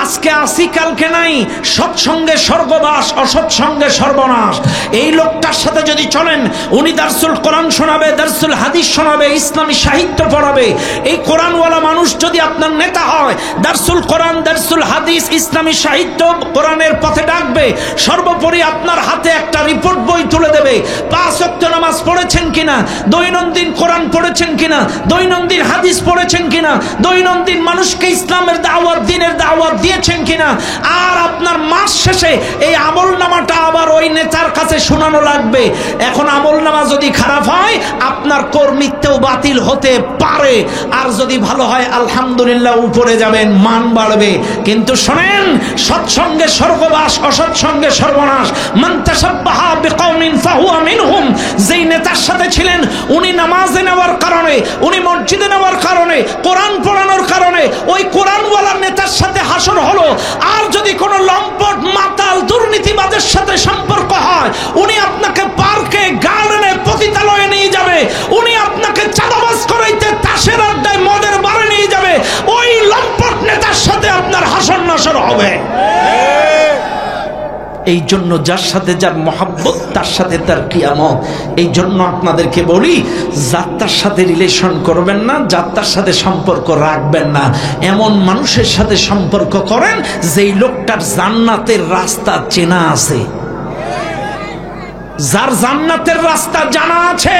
আজকে আসি কালকে নাই, সৎসঙ্গে স্বর্গবাস, অসৎসঙ্গে সর্বনাশ। এই লোকটার সাথে যদি চলেন, উনি দারসুল কোরআন শোনাবে, দারসুল হাদিস শোনাবে, ইসলামী সাহিত্য পড়াবে। এই কোরআনওয়ালা মানুষ যদি আপনার নেতা হয়, দারসুল কোরআন, দারসুল হাদিস, ইসলামী সাহিত্য, কোরআনের পথে ডাকবে। সর্বোপরি আপনার হাতে একটা রিপোর্ট বই তুলে দেবে, 5 ওয়াক্ত নামাজ পড়েছেন কিনা, দৈনন্দিন কোরআন পড়েছেন কিনা, দৈনন্দিন হাদিস পড়েছেন কিনা, দৈনন্দিন মানুষকে ইসলামের দাওয়াত, দ্বীনের দাওয়াত দিয়েছেন কিনা। আর আপনার মাস শেষে এই আমলনামাটা আবার ওই নেতার কাছে শোনানো লাগবে। এখন আমলনামা যদি খারাপ হয়, আপনার কর্মীত্বও বাতিল হতে পারে। আর যদি ভালো হয়, আলহামদুলিল্লাহ, উপরে যাবেন, মান বাড়বে। কিন্তু শোনেন, সৎসঙ্গে স্বর্গবাস, অসৎসঙ্গে সর্বনাশ। মান তাশাব্বাহা বিকওমিন ফাহুয়া মিনহুম। যেই নেতার সাথে ছিলেন, উনি নামাজে নেওয়ার কারণে, উনি মসজিদে নেওয়ার কারণে, কোরআন পড়ানোর কারণে ওই কোরআনওয়ালা নেতার সাথে হাসর হলো। আর যদি কোনো লম্পট, মাতাল, দুর্নীতিবাজের সাথে সম্পর্ক হয়, উনি আপনাকে পার্কে, গার্ডেনে, পতিতালয়ে নিয়ে যাবে। উনি আপনাকে চাঁদাবাজ করাইতে তাসের আড্ডায়, মদের বারে নিয়ে যাবে। ওই লম্পট নেতার সাথে আপনার হাসর নাসর হবে। এই জন্য যার সাথে যার মহাব্বত, তার সাথে তার কিয়ামত। এই জন্য আপনাদেরকে বলি, যাত্রার সাথে রিলেশন করবেন না, যাত্রার সাথে সম্পর্ক রাখবেন না। এমন মানুষের সাথে সম্পর্ক করেন যেই লোকটার জান্নাতের রাস্তা চেনা আছে, যার জান্নাতের রাস্তা জানা আছে।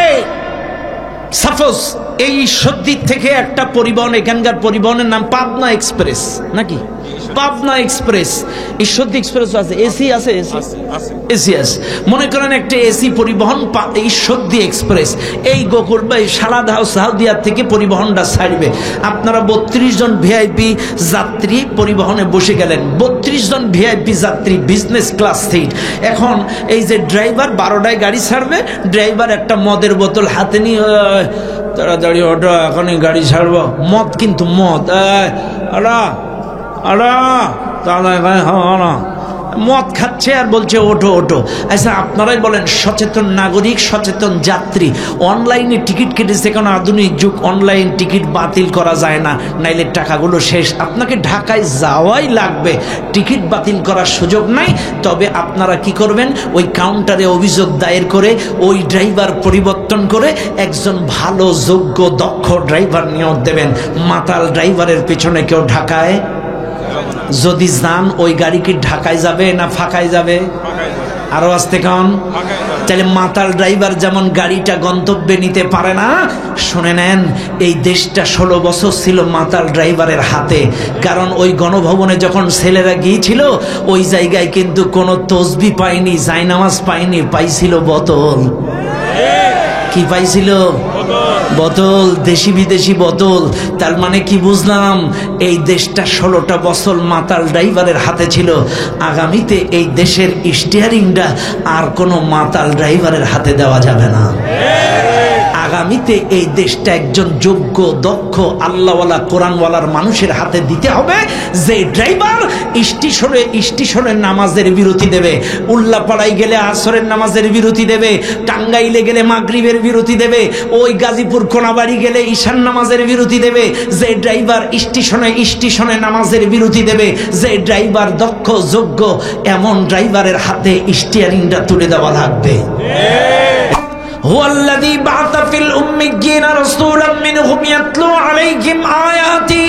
সাপোজ এই ঈশ্বরদীর থেকে একটা পরিবহন, এখানকার পরিবহনের নাম পাবনা এক্সপ্রেস, নাকি পাবনা এক্সপ্রেস, ঈশ্বরদী এক্সপ্রেস আছে, এসি আছে, এসি আছে। মনে করেন একটা এসি পরিবহন ঈশ্বরদী এক্সপ্রেস, এই গোকুল বা সালাদাহ সাউদিয়া থেকে পরিবহনটা ছাড়বে। আপনারা 32 জন ভিআইপি যাত্রী পরিবহনে বসে গেলেন, 32 জন ভিআইপি যাত্রী, বিজনেস ক্লাস সিট। এখন এই যে ড্রাইভার 12টায় গাড়ি ছাড়বে, ড্রাইভার একটা মদের বোতল হাতে নিয়ে, তাড়াতাড়ি ওঠো, এখনই গাড়ি ছাড়বো। মদ, কিন্তু মদ, মদ খাচ্ছে আর বলছে ওঠো ওঠো। আচ্ছা, আপনারাই বলেন, সচেতন নাগরিক, সচেতন যাত্রী, অনলাইনে টিকিট কেটেছে, কারণ আধুনিক যুগ, অনলাইন টিকিট বাতিল করা যায় না, নাইলে টাকাগুলো শেষ। আপনাকে ঢাকায় যাওয়াই লাগবে, টিকিট বাতিল করার সুযোগ নাই। তবে আপনারা কি করবেন, ওই কাউন্টারে অভিযোগ দায়ের করে ওই ড্রাইভার পরিবর্তন করে একজন ভালো, যোগ্য, দক্ষ ড্রাইভার নিয়োগ দেবেন। মাতাল ড্রাইভারের পেছনে কেউ ঢাকায় যদি যান, ওই গাড়ি কি ঢাকায় যাবে না ফাঁকায় যাবে? আরো আসতে কন। তাহলে মাতাল ড্রাইভার যেমন গাড়িটা গন্তব্যে নিতে পারে না, শুনে নেন, এই দেশটা 16 বছর ছিল মাতাল ড্রাইভারের হাতে। কারণ ওই গণভবনে যখন ছেলেরা গিয়েছিল, ওই জায়গায় কিন্তু কোনো তসবি পায়নি, জায়নামাজ পায়নি, পাইছিল বোতল। কি পাইছিল? বোতল, দেশি বিদেশি বোতল। তার মানে কি বুঝলাম, এই দেশটা 16টা বছর মাতাল ড্রাইভারের হাতে ছিল। আগামীতে এই দেশের স্টিয়ারিংটা আর কোনো মাতাল ড্রাইভারের হাতে দেওয়া যাবে না। আগামীতে এই দেশটা একজন যোগ্য, দক্ষ, আল্লাহওয়ালা, কোরআনওয়ালার মানুষের হাতে দিতে হবে, যে ড্রাইভার স্টেশনে নামাজের বিরতি দেবে, উল্লাপাড়ায় গেলে আসরের নামাজের বিরতি দেবে, টাঙ্গাইলে গেলে মাগরিবের বিরতি দেবে, ওই গাজীপুর কোনাবাড়ি গেলে ঈশান নামাজের বিরতি দেবে। যে ড্রাইভার স্টেশনে নামাজের বিরতি দেবে, যে ড্রাইভার দক্ষ, যোগ্য, এমন ড্রাইভারের হাতে স্টিয়ারিংটা তুলে দেওয়া লাগবে। হুয়াল্লাযী বা'আসা ফিল উম্মিয়্যিনা রাসূলাম মিনহুম ইয়াতলু আলাইহিম আয়াতি।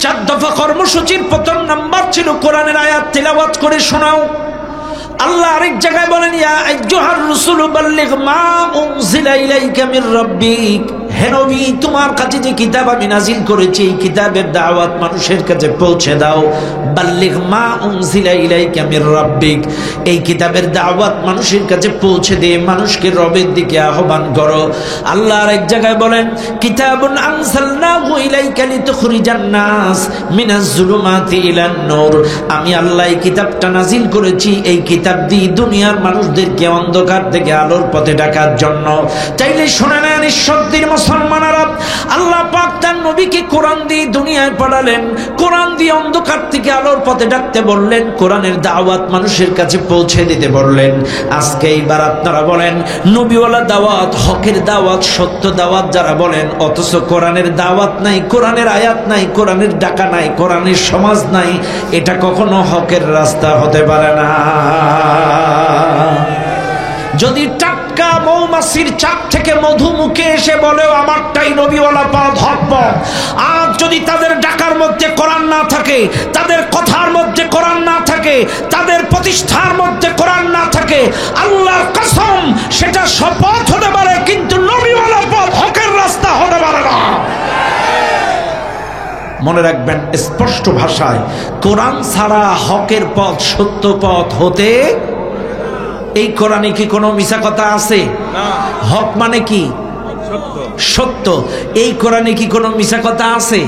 4 দফা কর্মসূচির প্রথম নাম্বার ছিল কোরআনের আয়াত তেলাওয়াত করে শোনাও। আল্লাহ আরেক জায়গায় বলেন, ইয়া আইয়ুহার রাসূলু বাল্লিগ মা উনজিলা ইলাইকা মির রাব্বিক। হে নবী, তোমার কাছে যে কিতাব আমি নাজিল করেছি, এই কিতাবের দাওয়াত মানুষের কাছে পৌঁছে দাও। বাল্লিগ মা উনজিলা ইলাইকা মির রাব্বিক, এই কিতাবের দাওয়াত মানুষের কাছে পৌঁছে দিয়ে মানুষকে রবের দিকে আহ্বান করো। আল্লাহ আরেক জায়গায় বলেন, কিতাবুন আনজালনাহু ইলাইকা লিতুখরিজান নাস মিনাজ যুলুমাতি ইলান নূর। আমি আল্লাহ এই কিতাবটা নাজিল করেছি, এই কিতাব দিয়ে দুনিয়ার মানুষদেরকে অন্ধকার থেকে আলোর পথে ডাকার জন্য। চাইলে শুনে নেন, ঈশ্বরদীর মুসলমানেরা, আল্লাহ পাক তার নবীকে কোরআন দিয়ে দুনিয়ায় পাঠালেন, কোরআন দিয়ে অন্ধকার থেকে আলোর পথে ডাকতে বললেন, কোরআনের দাওয়াত মানুষের কাছে পৌঁছে দিতে বললেন। আজকে এইবার আপনারা বলেন নবীওয়ালা দাওয়াত, হকের দাওয়াত, সত্য দাওয়াত যারা বলেন, অথচ কোরআনের দাওয়াত নাই, কোরআনের আয়াত নাই, কোরআনের ডাকা নাই, কোরআনের সমাজ নাই, এটা কখনো হকের রাস্তা হতে পারে না। যদি টাটকা মৌমাছির চাক থেকে মধু মুখে এসে বলেও আমারটাই নবীওয়ালা পথ, হক পথ, আর যদি তাদের ডাকার মধ্যে কোরআন না থাকে, তাদের কথার মধ্যে কোরআন না থাকে, তাদের প্রতিষ্ঠার মধ্যে কোরআন না থাকে, আল্লাহর কসম সেটা শপথ হতে পারে, কিন্তু নবীওয়ালা পথ হকের রাস্তা হতে পারে না। মনে রাখবেন স্পষ্ট ভাষায়, কোরআন ছাড়া হকের পথ, সত্য পথ হতে, এই কোরআনে কি কোনো মিছা কথা আছে? হক মানে কি? সত্য। এই কোরআনে কি কোনো মিছা কথা আছে?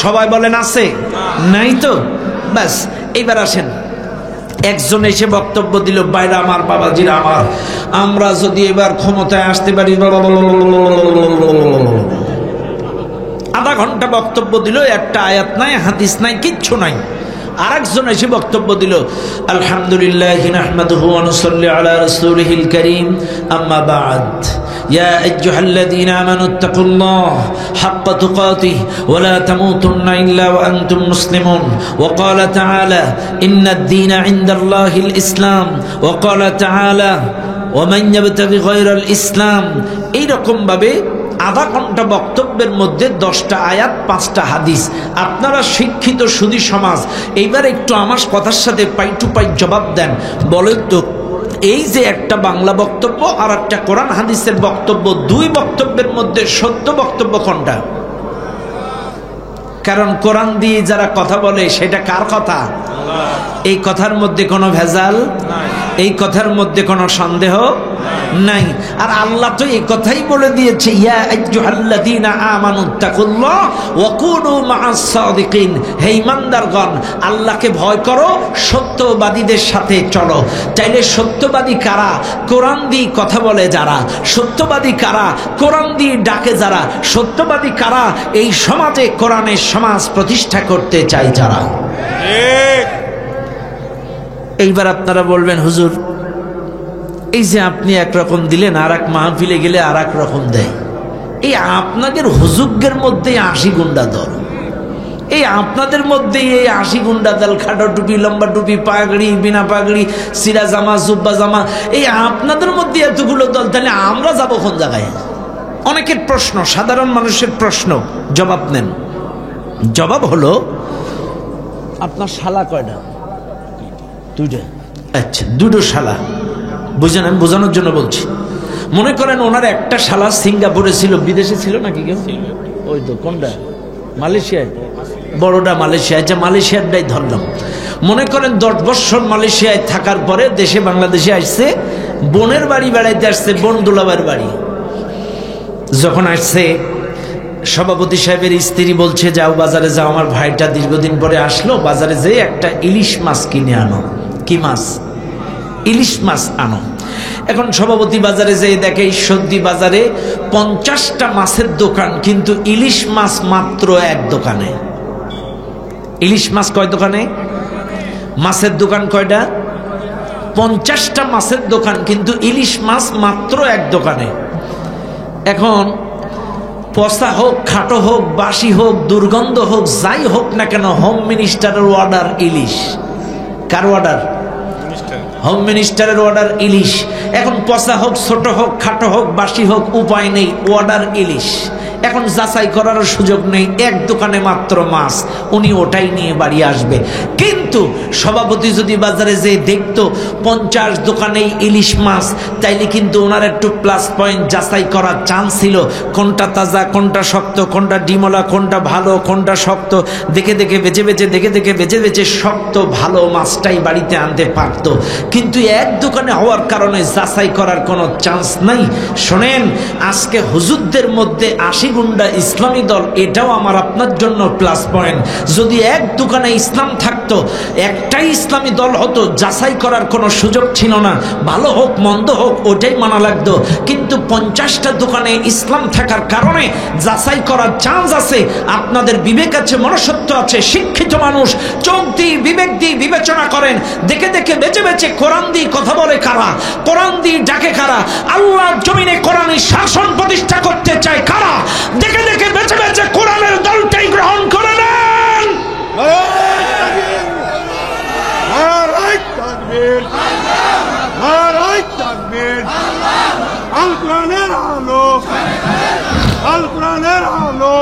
সবাই বলেন আছে? নাই তো? ব্যাস, এইবার আসেন, একজন এসে বক্তব্য দিল, বাইরে আমার, বাবাজিরা আমার, আমরা যদি এবার ক্ষমতায় আসতে পারি, আধা ঘন্টা বক্তব্য দিল, একটা আয়াত নাই, হাদিস নাই, কিচ্ছু নাই। আরেকজন এসে বক্তব্য দিল, আলহামদুলিল্লাহি নাহমাদুহু ওয়া নুসাল্লি আলা রাসূলিহিল কারীম, আম্মা বা'দ, ইয়া আইয়ুহাল্লাযীনা আমানুত্তাকুল্লাহ হাক্কা তুকাতিহি ওয়া লা তামুতুন্না ইল্লা ওয়া আনতুম মুসলিমুন, ওয়া ক্বালা তাআলা ইন্নাদ-দীনা ইনদাল্লাহিল ইসলাম, ওয়া ক্বালা তাআলা ওয়া মান ইয়াবতাগি গায়রাল ইসলাম। এইরকম ভাবে আধা ঘন্টা বক্তব্যের মধ্যে 10টা আয়াত, 5টা হাদিস। আপনারা শিক্ষিত সুধী সমাজ, এইবার একটু আমার কথার সাথে পাই টু পাই জবাব দেন। বলেন তো, এই যে একটা বাংলা বক্তব্য আর একটা কোরআন হাদিসের বক্তব্য, দুই বক্তব্যের মধ্যে সত্য বক্তব্য কোনটা? কারণ কোরআন দিয়ে যারা কথা বলে সেটা কার কথা? এই কথার মধ্যে কোনো ভেজাল, এই কথার মধ্যে কোনো সন্দেহ নাই। আর আল্লাহ তো এই কথাই বলে দিয়েছে, ইয়া আইয়ুহাল্লাযীনা আমানুত্তাকুল্লাহ ওয়া কুনু মা'আস সাদিকিন, হে ঈমানদারগণ, আল্লাহকে ভয় করো, সত্যবাদীদের সাথে চলো। তাইলে সত্যবাদী কারা? কোরআন দিয়ে কথা বলে যারা। সত্যবাদী কারা? কোরআন দিয়ে ডাকে যারা। সত্যবাদী কারা? এই সমাজে কোরআনের সমাজ প্রতিষ্ঠা করতে চায় যারা। এইবার আপনারা বলবেন, হুজুর এই যে আপনি একরকম দিলেন, আর এক মাহফিলে গেলে আর এক রকম দেয়, এই আপনাদের হুজুগের মধ্যে 80 গুন্ডা দল, এই আপনাদের মধ্যে এই 80 গুন্ডা দল, খাটো টুপি, লম্বা টুপি, পাগড়ি, বিনা পাগড়ি, সিরা জামা, জুব্বা জামা, এই আপনাদের মধ্যে এতগুলো দল, তাহলে আমরা যাবো কোন জায়গায়? অনেকের প্রশ্ন, সাধারণ মানুষের প্রশ্ন, জবাব নেন। জবাব হলো, আপনার শালা কয়টা? দুইটা। আচ্ছা, দুটো শালা, বুঝেন? আমি বোঝানোর জন্য বলছি। মনে করেন ওনার একটা শালা সিঙ্গাপুরে ছিল, বিদেশে ছিল নাকি কেউ? ওই তো কোনটা? মালয়েশিয়ায়, বড়টা মালয়েশিয়ায়। আচ্ছা, মালয়েশিয়ারটাই ধরলাম। মনে করেন 10 বছর মালয়েশিয়ায় থাকার পরে দেশে, বাংলাদেশে আসছে, বোনের বাড়ি বেড়াইতে আসছে, বোন দুলাবার বাড়ি। যখন আসছে, সভাপতি সাহেবের স্ত্রী বলছে, যাও বাজারে যাও, আমার ভাইটা দীর্ঘদিন পরে আসলো, বাজারে যেয়ে একটা ইলিশ মাছ কিনে আনো। কি মাছ? ইলিশ মাছ আনো। এখন সভাপতি বাজারে যেয়ে দেখে ঈশ্বরদী বাজারে 50টা মাছের দোকান, কিন্তু ইলিশ মাছ মাত্র এক দোকানে। ইলিশ মাছ কয় দোকানে? মাছের দোকান কয়টা? 50টা মাছের দোকান, কিন্তু ইলিশ মাছ মাত্র এক দোকানে। এখন পচা হোক, খাটো হোক, বাসি হোক, দুর্গন্ধ হোক, যাই হোক না কেন, হোম মিনিস্টারের অর্ডার ইলিশ। কার অর্ডার? হোম মিনিস্টারের অর্ডার ইলিশ। এখন পচা হোক, ছোট হোক, খাটো হোক, বাসি হোক, উপায় নেই, অর্ডার ইলিশ। এখন যাচাই করার সুযোগ নেই, এক দোকানে মাত্র মাছ, উনি ওটাই নিয়ে বাড়ি আসবে। কিন্তু সভাপতি যদি বাজারে যেয়ে দেখতো 50 দোকানেই ইলিশ মাছ, তাইলে কিন্তু ওনার একটু প্লাস পয়েন্ট যাচাই করার চান্স ছিল, কোনটা তাজা, কোনটা শক্ত, কোনটা ডিমলা, কোনটা ভালো, কোনটা শক্ত, দেখে দেখে বেছে বেছে, দেখে দেখে বেছে বেছে শক্ত ভালো মাছটাই বাড়িতে আনতে পারত। কিন্তু এক দোকানে হওয়ার কারণে যাচাই করার কোনো চান্স নাই। শোনেন, আজকে হুজুরদের মধ্যে 80 গুন্ডা ইসলামী দল, এটাও আমার আপনার জন্য প্লাস পয়েন্ট। যদি এক দোকানে ইসলাম থাকতো, একটাই ইসলামী দল হতো, যাচাই করার কোনো সুযোগ ছিল না, ভালো হোক মন্দ হোক ওটাই মানা লাগতো। কিন্তু 50টা দোকানে ইসলাম থাকার কারণে যাচাই করার চান্স আছে। আপনাদের বিবেক আছে, মনুষ্যত্ব আছে, শিক্ষিত মানুষ, চোখ দিয়ে বিবেক দিয়ে বিবেচনা করেন, দেখে দেখে বেছে বেছে কোরআন দিয়ে কথা বলে কারা, কোরআন দিয়ে ডাকে কারা, আল্লাহর জমিনে কোরআনী শাসন প্রতিষ্ঠা করতে চায় কারা, দেখে দেখে বেছে বেছে কোরআনের দলটাই গ্রহণ করে নেন। আল কোরআনের আলো, আল কোরআনের আলো,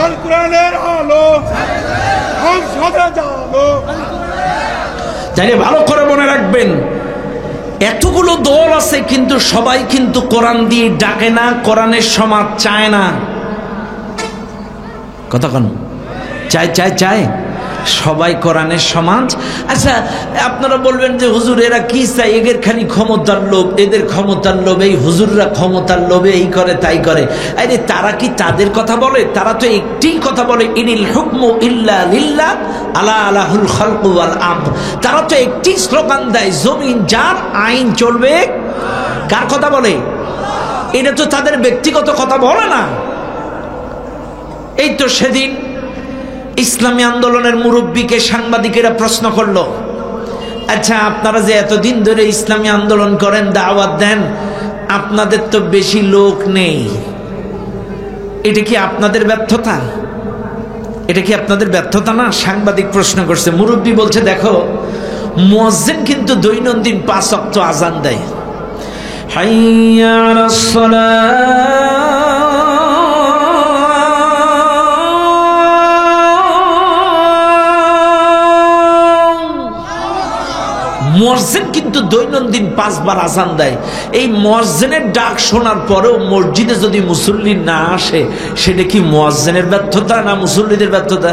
আল কোরআনের আলো, সংসদে জালো। তাইলে ভালো করে মনে রাখবেন, এতগুলো দল আছে কিন্তু সবাই কিন্তু কোরআন দিয়ে ডাকে না, কোরআনের সমাজ চায় না। কথা কোন চায় চায় চায় সবাই কোরআনের সমাজ। আচ্ছা, আপনারা বলবেন যে হুজুর এরা কি চায়, এদের খালি ক্ষমতার লোভ, এদের ক্ষমতার লোভ, এই হুজুররা ক্ষমতার লোভে এই করে তাই করে। আরে তারা কি তাদের কথা বলে? তারা তো একটি কথা বলে, ইনিল হুকমু ইল্লা লিল্লাহ আলা আলাহুল খালকু ওয়াল আমর। তারা তো একটি স্লোগান দেয়, জমিন যার, আইন চলবে কার? কথা বলে। এটা তো তাদের ব্যক্তিগত কথা বলে না। এই তো সেদিন ইসলামী আন্দোলনের মুরব্বীকে সাংবাদিকেরা প্রশ্ন করলো, আচ্ছা আপনারা যে এতদিন ধরে ইসলামী আন্দোলন করেন, দাওয়াত দেন, আপনাদের তো বেশি লোক নেই, এটা কি আপনাদের ব্যর্থতা? এটা কি আপনাদের ব্যর্থতা না? সাংবাদিক প্রশ্ন করছে। মুরব্বী বলছে, দেখো মুয়াজ্জিন কিন্তু দৈনন্দিন 5 ওয়াক্ত আজান দেয়, হাইয়া আলাস সালাহ, মুয়াজ্জিন কিন্তু দৈনন্দিন 5 বার আজান দেয়। এই মুয়াজ্জিনের ডাক শোনার পরেও মসজিদে যদি মুসল্লি না আসে, সেটা কি মুয়াজ্জিনের ব্যর্থতা না মুসল্লিদের ব্যর্থতা?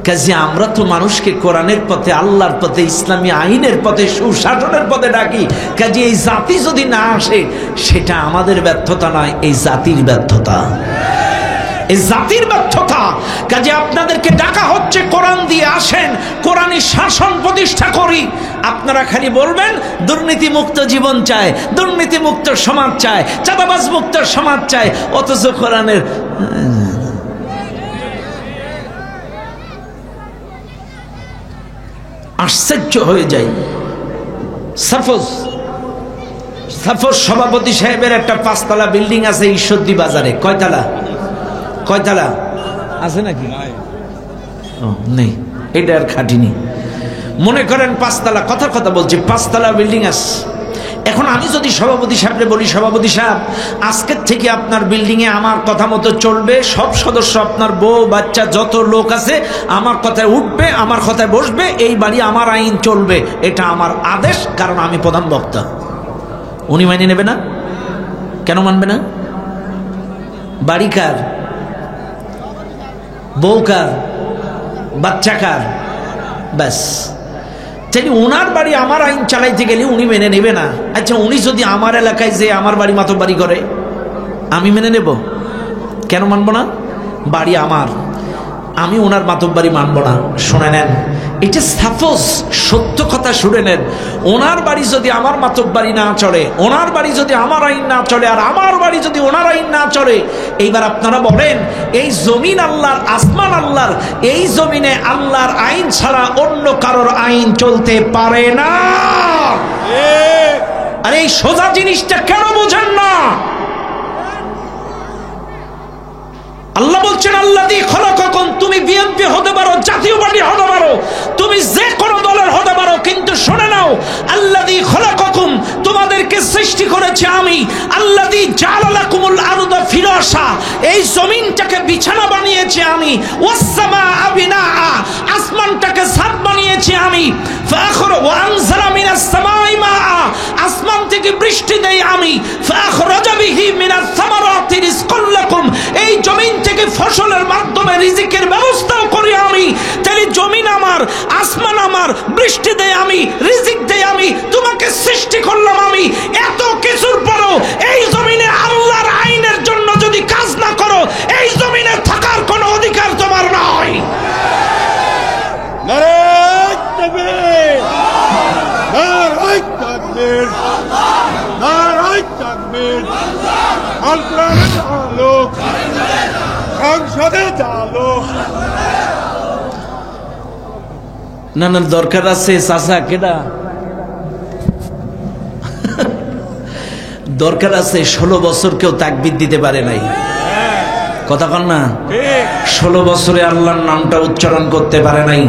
কাজে আমরা তো মানুষকে কোরআনের পথে, আল্লাহর পথে, ইসলামী আইনের পথে, সুশাসনের পথে ডাকি। কাজে এই জাতি যদি না আসে, সেটা আমাদের ব্যর্থতা নয়, এই জাতির ব্যর্থতা, এই জাতির ব্যর্থতা। কাজে আপনাদেরকে ডাকা হচ্ছে কোরআন দিয়ে আসেন, কোরআনী শাসন প্রতিষ্ঠা করি। আপনারা খালি বলবেন দুর্নীতি মুক্ত জীবন চায়, দুর্নীতি মুক্ত সমাজ চায়, চাঁদাবাজ মুক্ত সমাজ চায়, অথচ কোরআনের আশ্চর্য হয়ে যায়। সাপোজ সভাপতি সাহেবের একটা 5তলা বিল্ডিং আছে ঈশ্বরদী বাজারে। কয়তলা? কয়তলা আছে নাকি? নেই, এটা আর খাটিনি। মনে করেন 5তলা, কথা বলছি, 5তলা বিল্ডিং আছে। এখন আমি যদি সভাপতি সাহেবরে বলি, সভাপতি সাহেব আজকের থেকে আপনার বিল্ডিং এ আমার কথা মতো চলবে, সব সদস্য, আপনার বউ বাচ্চা যত লোক আছে আমার কথায় উঠবে, আমার কথায় বসবে, এই বাড়ি আমার আইন চলবে, এটা আমার আদেশ, কারণ আমি প্রধান বক্তা। উনি মানিয়ে নেবে না? কেন মানবে না? বাড়ি কার? বউ কার? বাচ্চা কার? ব্যাস। তাই ওনার বাড়ি আমার আইন চালাইতে গেলে উনি মেনে নেবে না। আচ্ছা, উনি যদি আমার এলাকায় যে আমার বাড়ি মাতব্বারি করে, আমি মেনে নেব? কেন মানব না? বাড়ি আমার, আমি ওনার মাতব্বারি মানব না। শুনে নেন, এটা সাপোজ, সত্য কথা শুনে নেন। ওনার বাড়ি যদি আমার মাতব্বারি না চলে, ওনার বাড়ি যদি আমার আইন না চলে, আর আমার বাড়ি যদি ওনার আইন না চলে, এইবার আপনারা বলেন এই জমিন আল্লাহর, আসমান আল্লাহর, এই জমিনে আল্লাহর আইন ছাড়া অন্য কারোর আইন চলতে পারে না। আর এই সোজা জিনিসটা কেন বোঝেন না? আল্লাহ বলছেন, আল্লাযী খলাকাকুম, তুমি বিএনপি হতে পারো, জাতীয় পার্টি হতে পারো, তুমি যে কোনো দলের হতে পারো, কিন্তু শুনে নাও, আল্লাযী খলাকাকুম, তোমাদেরকে সৃষ্টি করেছে আমি। আল্লাযী জাআলা লাকুমুল আরদা ফিরাশা, এই জমিনটাকে বিছানা বানিয়েছি আমি। ওয়াস সামাআ বিনাআ, আসমানটাকে ছাদ বানিয়েছি আমি। ফাখর ওয়া আনজালা মিনাস সামাই মাআ, আসমান থেকে বৃষ্টি দেই আমি। ফাখরাজা বিহি মিনাস সামারাতি রিজকাল লাকুম, এই জমিন থেকে ফসলের মাধ্যমে রিজিকের ব্যবস্থাও করি আমি। তাহলে জমিন আমার, আসমান আমার, বৃষ্টি দেয় আমি, রিজিক দেয় আমি, তোমাকে সৃষ্টি করলাম আমি। এত কিছুর পরও এই জমিনে আল্লাহর আইনের জন্য আমিন আল কোরআনের আলো সংসদে চালো না না দরকার আছে চাচা কেডা দরকার আছে 16 বছর কেউ তাকবীর দিতে পারে নাই কথা কন না 16 বছরে আল্লাহর নামটা উচ্চারণ করতে পারে নাই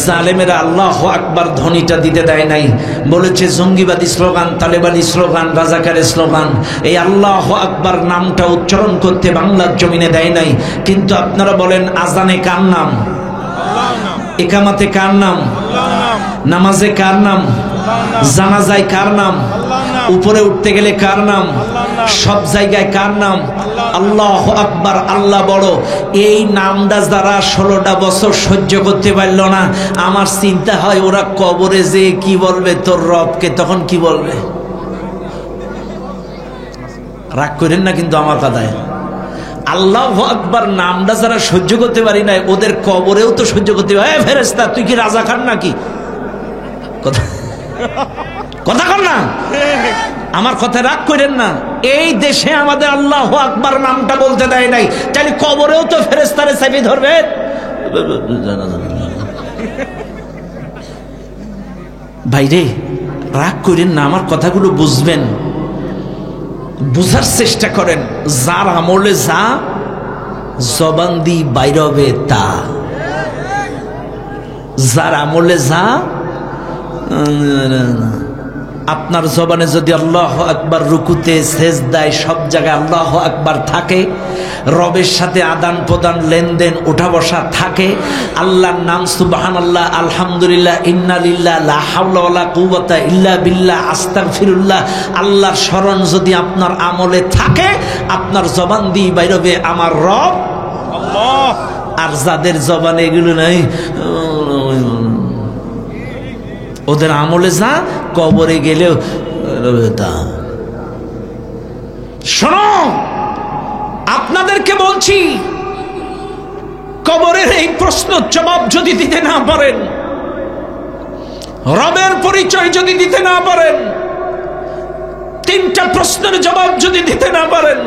জালেমেরা আল্লাহু আকবার ধ্বনিটা দিতে দেয় নাই বলেছে জঙ্গিবাদী স্লোগান তালেবানি স্লোগান রাজাকারের স্লোগান এই আল্লাহু আকবার নামটা উচ্চারণ করতে বাংলার জমিনে দেয় নাই কিন্তু আপনারা বলেন আজানে কার নাম ইকামাতে কার নাম নামাজে কার নাম জানাজায় কার নাম উপরে উঠতে গেলে কার নাম সব জায়গায় কার নাম আল্লাহু আকবার আল্লাহ বড় এই নামটা যারা 16টা বছর সহ্য করতে পারল না আমার চিন্তা হয় ওরা কবরে যে কি বলবে তোর রবকে তখন কি বলবে রাগ করেন না কিন্তু আমার কথায় আল্লাহু আকবার নামটা যারা সহ্য করতে পারি না ওদের কবরেও তো সহ্য করতে পারে ফেরেশতা তুই কি রাজা খান নাকি কথা কথা কর না আমার কথা রাগ করেন না এই দেশে আমাদের আল্লাহু আকবার নামটা বলতে দেয় নাই তাহলে কবরেও তো ফেরেশতারে চাবি ধরবে ভাইরে রাগ করেন না আমার কথাগুলো বুঝবেন বুঝার চেষ্টা করেন যার আমলে যা জবান দি বাইরবে তা যার আমলে যা আপনার জবানে যদি আল্লাহু আকবার রুকুতে সেজদায় সব জায়গায় আল্লাহু আকবার থাকে রবের সাথে আদান প্রদান লেনদেন ওঠা বসা থাকে আল্লাহর নাম সুবহানাল্লাহ আলহামদুলিল্লাহ ইন্না লিল্লাহ লা হাওলা ওয়ালা কুওয়াতা ইল্লা বিল্লাহ আস্তাগফিরুল্লাহ আল্লাহর স্মরণ যদি আপনার আমলে থাকে আপনার জবান দিয়ে বাইরবে আমার রব আল্লাহ আর যাদের জবানে এগুলো নাই ওদের আমলে যা কবরে গেলেও শোনো আপনাদেরকে বলছি কবরের এই প্রশ্ন জবাব যদি দিতে না পারেন রবের পরিচয় যদি দিতে না পারেন তিনটা প্রশ্নের জবাব যদি দিতে না পারেন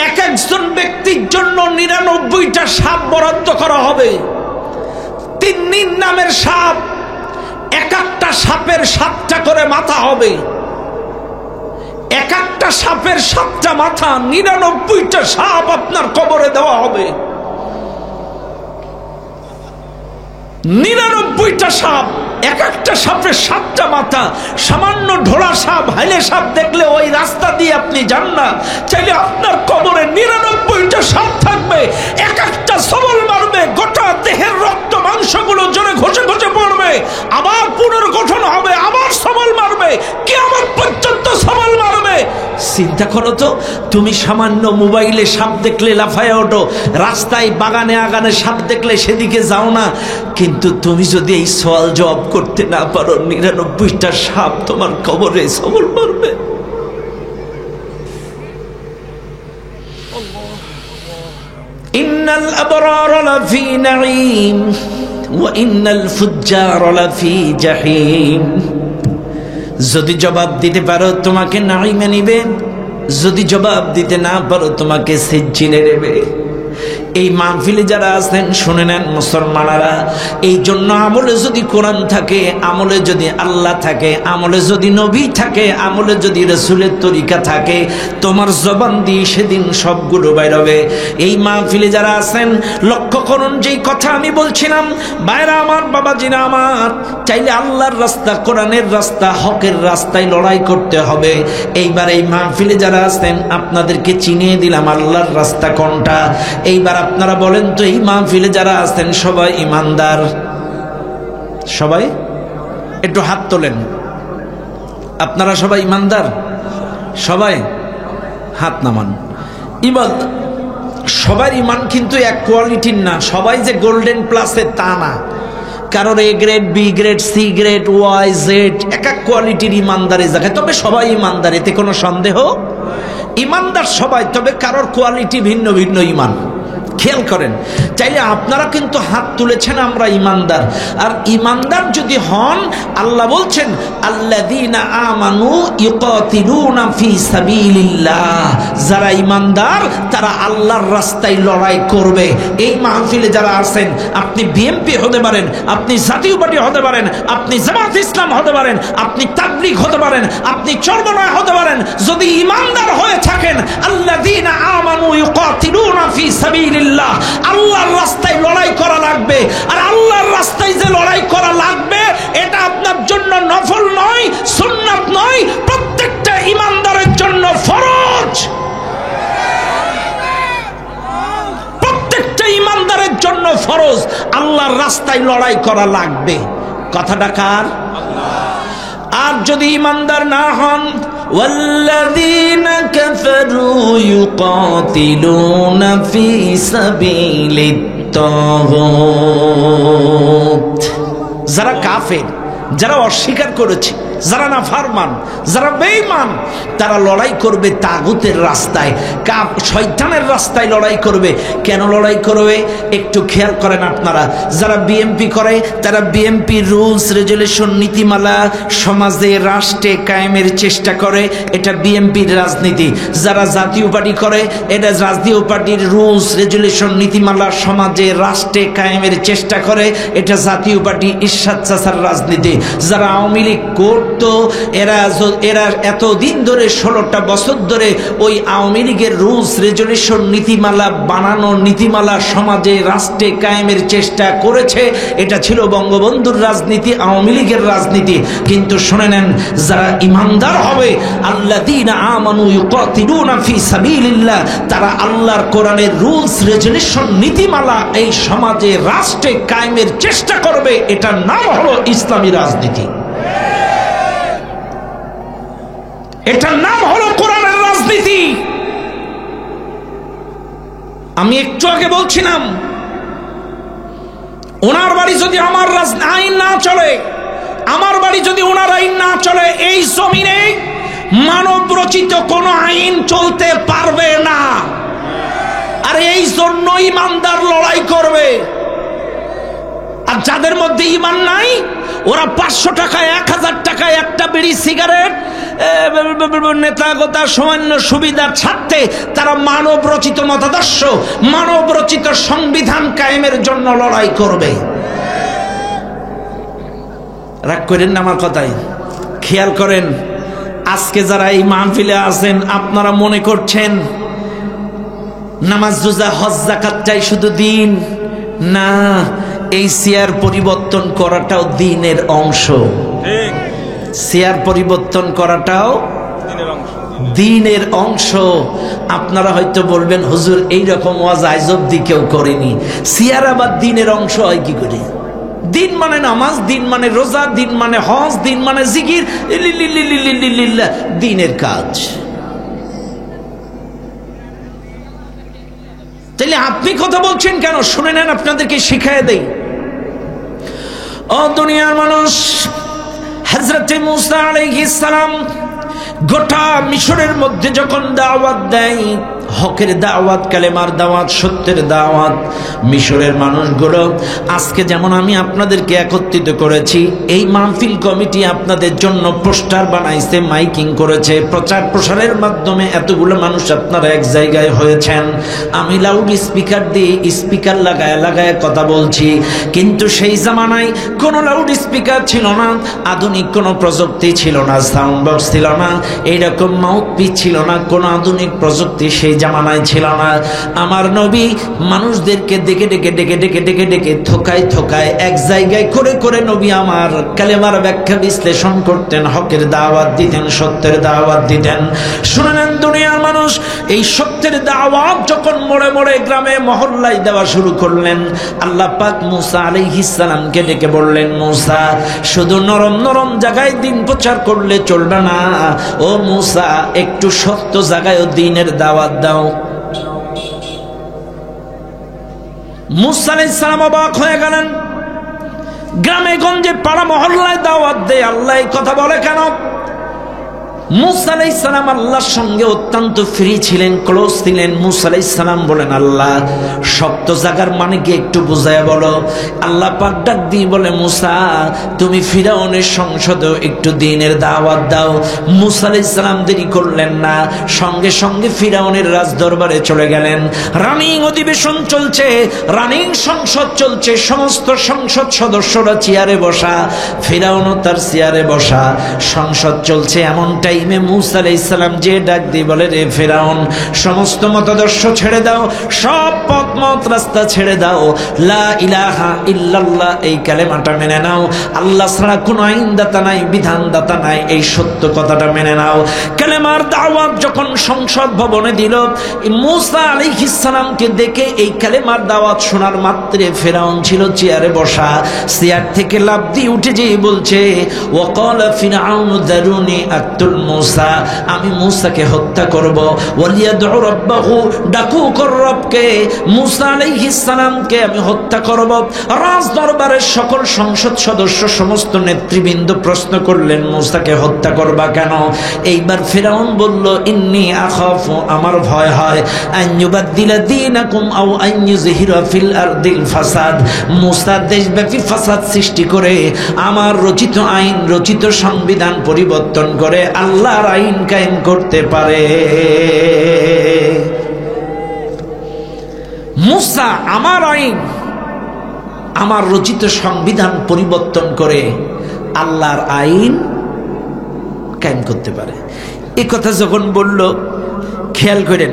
এক একজন ব্যক্তির জন্য 99টা সাপ বরাদ্দ করা হবে তিন্নির নামের সাপ এক একটা সাপের 7টা করে মাথা হবে এক একটা সাপের 7টা মাথা 99টা সাপ আপনার কবরে দেওয়া হবে 99টা সাপ এক একটা সাপের 7টা মাথা সামান্য ঢোলা সাপ হাইলে সাপ দেখলে ওই রাস্তা দিয়ে আপনি যান না চাইলে আপনার কবরে 99টা সাপ থাকবে এক একটা সবল মারবে গোটা দেহের রক্ত মাংসগুলো জোরে ঘষে ঘষে পড়বে আবার পুনর্গঠন হবে আবার সবল মারবে কিয়ামত পর্যন্ত সবল মারবে চিন্তা করো তো তুমি সামান্য মোবাইলে সাপ দেখলে লাফায় ওঠো রাস্তায় বাগানে আগানে সাপ দেখলে সেদিকে যাও না কিন্তু তুমি যদি এই সওয়াল জবাব করতে না পারো 99টা সাপ তোমার কবরে সবল মারবে ইন্নাল আবরার লাফি নাঈম ওয়া ইন্নাল ফুজ্জার লাফি জাহিম যদি জবাব দিতে পারো তোমাকে নাঈমে নিবে যদি জবাব দিতে না পারো তোমাকে সিজ্জিনে নেবে এই মাহফিলে যারা আছেন শুনে নেন মুসলমানেরা এই জন্য আমলে যদি কোরআন থাকে আমলে যদি আল্লাহ থাকে আমলে যদি নবী থাকে আমলে যদি রাসূলের তরিকা থাকে তোমার জবান দিয়ে সেদিন সবগুলো বাইর হবে এই মাহফিলে যারা আছেন লক্ষ্য করুন যেই কথা আমি বলছিলাম ভাইরা আমার বাবাজিরা আমার চাইলে আল্লাহর রাস্তা কোরআনের রাস্তা হকের রাস্তায় লড়াই করতে হবে এইবার এই মাহফিলে যারা আছেন আপনাদেরকে চিনিয়ে দিলাম আল্লাহর রাস্তা কোনটা এইবার আপনারা বলেন তো এই মাহফিলে যারা আছেন সবাই ইমানদার সবাই একটু হাত তোলেন আপনারা সবাই ইমানদার সবাই হাত নামান ইমান সবার ইমান কিন্তু এক কোয়ালিটির না সবাই যে গোল্ডেন প্লাসে তা না কারোর A grade B grade C grade Y Z এক এক কোয়ালিটির ইমানদারি জায়গায় তবে সবাই ইমানদার এতে কোনো সন্দেহ ইমানদার সবাই তবে কারোর কোয়ালিটি ভিন্ন ভিন্ন ইমান খেয়াল করেন, চাইলে আপনারা কিন্তু হাত তুলেছেন আমরা ইমানদার, আর ইমানদার যদি হন আল্লাহ বলছেন আল্লাযীনা আমানু ইউকাতিলুনা ফি সাবিলিল্লাহ, যারা ইমানদার তারা আল্লাহর রাস্তায় লড়াই করবে। এই মাহফিলে যারা আছেন, আপনি বিএনপি হতে পারেন, আপনি জাতীয় পার্টি হতে পারেন, আপনি জামাত ইসলাম হতে পারেন, আপনি তাবলীগ হতে পারেন, আপনি চরমনায় হতে পারেন, যদি ইমানদার হয়ে থাকেন আল্লাযীনা আমানু ইউকাতিলুনা ফি সাবিলিল্লাহ, আল্লাহর রাস্তায় লড়াই করা লাগবে। আর আল্লাহর রাস্তায় যে লড়াই করা লাগবে এটা আপনার জন্য নফল নয়, সুন্নাত নয়, প্রত্যেকটা ইমানদারের জন্য ফরজ। প্রত্যেকটা ইমানদারের জন্য ফরজ, আল্লাহর রাস্তায় লড়াই করা লাগবে। কথাটা কার? আর যদি ইমানদার না হন, ওয়াল্লাযীনা কাফারু ইউকাতিলুনা ফি সাবিলিত তাগুত, যারা কাফের, যারা অস্বীকার করেছে, যারা নাফরমান, যারা বেঈমান, তারা লড়াই করবে তাগুতের রাস্তায়, শয়তানের রাস্তায় লড়াই করবে। কেন লড়াই করবে একটু খেয়াল করেন আপনারা। যারা বিএনপি করে তারা বিএনপির রুলস রেজুলেশন নীতিমালা সমাজে রাষ্ট্রে কায়েমের চেষ্টা করে, এটা বিএনপির রাজনীতি। যারা জাতীয় পার্টি করে এটা জাতীয় পার্টির রুলস রেজুলেশন নীতিমালা সমাজে রাষ্ট্রে কায়েমের চেষ্টা করে, এটা জাতীয় পার্টি ইরশাদ চাচার রাজনীতি। যারা আওয়ামী লীগ করতো এরা এতদিন ধরে 16টা বছর ধরে ওই আওয়ামী লীগের রুলস রেজুলেশন নীতিমালা বানানো, নীতিমালা সমাজে রাষ্ট্রে কায়েমের চেষ্টা করেছে, এটা ছিল বঙ্গবন্ধুর রাজনীতি, আওয়ামী লীগের রাজনীতি। কিন্তু শুনে নেন, যারা ইমানদার হবে আল্লাযীনা আমানু ইউকাতিলুনা ফি সাবিলিল্লাহ, তারা আল্লাহর কোরআনের রুলস রেজুলেশন নীতিমালা এই সমাজে রাষ্ট্রে কায়েমের চেষ্টা করবে। এটার নাম হলো ইসলামী রাজনীতি, এটার নাম হলো কোরআনের রাজনীতি। আমি একটু আগে বলছিলাম, ওনার বাড়ি যদি আমার আইন না চলে, আমার বাড়ি যদি ওনার আইন না চলে, এই জমিনে মানব রচিত কোন আইন চলতে পারবে না। আর এই জন্য ইমানদার লড়াই করবে। আর যাদের মধ্যে ইমান নাই, ওরা 500 টাকায় 1000 টাকায় একটা বিড়ি সিগারেট নেতাগোতা সামান্য সুবিধার স্বার্থে তারা মানব রচিত মতাদর্শ, মানব রচিত সংবিধান কায়েমের জন্য লড়াই করবে। রাগ করেন না আমার কথাই, খেয়াল করেন। আজকে যারা এই মাহফিলে আছেন আপনারা মনে করছেন নামাজ রোজা হজ যাকাত চাই শুধু দিন না, এই চেয়ার পরিবর্তন করাটাও দ্বীনের অংশ। চেয়ার পরিবর্তন করাটাও দ্বীনের অংশ। আপনারা হয়তো বলবেন হুজুর এইরকম ওয়াজ আজ অবধি কেউ করেনি, চেয়ার আবার দ্বীনের অংশ হয় কি করে? দিন মানে নামাজ, দিন মানে রোজা, দিন মানে হজ, দিন মানে জিকির, দ্বীনের কাজ। তাইলে আপনি কথা বলছেন কেন? শুনে নেন, আপনাদেরকে শিখায় দেই। ও দুনিয়ার মানুষ, হযরত মুসা আলাইহিস সালাম গোটা মিশরের মধ্যে যখন দাওয়াত দেয়, হকের দাওয়াত, কালেমার দাওয়াত, সত্যের দাওয়াত, মিশরের মানুষগুলো আজকে যেমন আমি আপনাদেরকে একত্রিত করেছি, এই মাহফিল কমিটি আপনাদের জন্য পোস্টার বানাইছে, মাইকিং করেছে, প্রচার প্রসারের মাধ্যমে এতগুলো মানুষ আপনারা এক জায়গায় হয়েছেন। আমি লাউড স্পিকার দিয়ে স্পিকার লাগায় কথা বলছি, কিন্তু সেই জামানায় কোনো লাউড স্পিকার ছিল না, আধুনিক কোনো প্রযুক্তি ছিল না, সাউন্ড বক্স ছিল না, এইরকম মাউথপিস ছিল না, কোনো আধুনিক প্রযুক্তি সেই জামানায় ছিল না। আমার নবী মানুষদেরকে ডেকে ডেকে ডেকে ডেকে ডেকে ডেকে থোকায় থোকায় এক জায়গায় করে করে নবী আমার কালেমার ব্যাখ্যা বিশ্লেষণ করতেন, হকের দাওয়াত দিতেন, সত্যের দাওয়াত দিতেন। শুনে নেন দুনিয়ার মানুষ, এই সত্যের দাওয়াত যখন মোড়ে মোড়ে গ্রামে মহল্লায় দেওয়া শুরু করলেন, আল্লাহ পাক মুসা আলাইহিস সালামকে ডেকে বললেন, মুসা শুধু নরম নরম জায়গায় দিন প্রচার করলে চলবে না, ও মুসা একটু শক্ত জায়গায় দ্বীনের দাওয়াত দাও। মুসা আলাইহিস সালাম অবাক হয়ে গেলেন, গ্রামে গঞ্জে পাড়া মহল্লায় দাওয়াত দেয়, আল্লাহ এই কথা বলে কেন? মুসা আলাইহিস সালাম আল্লাহর সঙ্গে অত্যন্ত ফ্রি ছিলেন, ক্লোজ ছিলেন। মুসা আলাইহিস সালাম বলেন, আল্লাহ শক্ত জায়গার মানে কি একটু বুঝায় বলো। আল্লাহ পাক ডাক দিয়ে বলে, মুসা তুমি ফিরাউনের সংসদেও একটু দ্বীনের দাওয়াত দাও। মুসা আলাইহিস সালাম দেরি করলেন না, সঙ্গে সঙ্গে ফিরাউনের রাজ দরবারে চলে গেলেন। রানিং অধিবেশন চলছে, রানিং সংসদ চলছে, সমস্ত সংসদ সদস্যরা চেয়ারে বসা, ফিরাউনও তার চেয়ারে বসা। সংসদ চলছে, এমন টাইমে মুসা আলাইহিস সালাম যে ডাক দিয়ে বলে, রে ফিরাউন, সমস্ত মতাদর্শ ছেড়ে দাও, সব পথ মত রাস্তা ছেড়ে দাও, লা ইলাহা ইল্লাল্লাহ এই কালেমাটা মেনে নাও, আল্লাহ ছাড়া কোনো আইনদাতা নাই, বিধানদাতা নাই, এই সত্য কথাটা মেনে নাও। কালেমার দাওয়াত যখন সংসদ ভবনে দিল, মুসা আলাইহিস সালামকে দেখে এই কালেমার দাওয়াত শোনার মাত্রে ফিরাউন ছিল চেয়ারে বসা, চেয়ার থেকে লাফ দিয়ে উঠে যেয়ে বলছে, ওয়াকালা ফিরআউন দারুনি আক্তুল মুসা, আমি মুসাকে হত্যা করব, ওয়ালিয়াদউ রাব্বাহু, ডাকুক রবকে, মুসা আলাইহিস সালামকে আমি হত্যা করব। রাজ দরবারের সকল সংসদ সদস্য, সমস্ত নেতৃবৃন্দ প্রশ্ন করলেন, মুসাকে হত্যা করবা কেন? এইবার ফিরআউন বলল, ইন্নী আখাফু, আমার ভয় হয়, আন ইউবাদদিলা দীনাকুম আও আন ইউযহিরা ফিল আরদিল ফাসাদ, মুসা দেশব্যাপী ফাসাদ সৃষ্টি করে আমার রচিত আইন, রচিত সংবিধান পরিবর্তন করে আল্লাহর আইন কায়েম করতে পারে। মুসা আমার আইন, আমার রচিত সংবিধান পরিবর্তন করে আল্লাহর আইন কায়েম করতে পারে। এই কথা যখন বলল, খেয়াল করেন,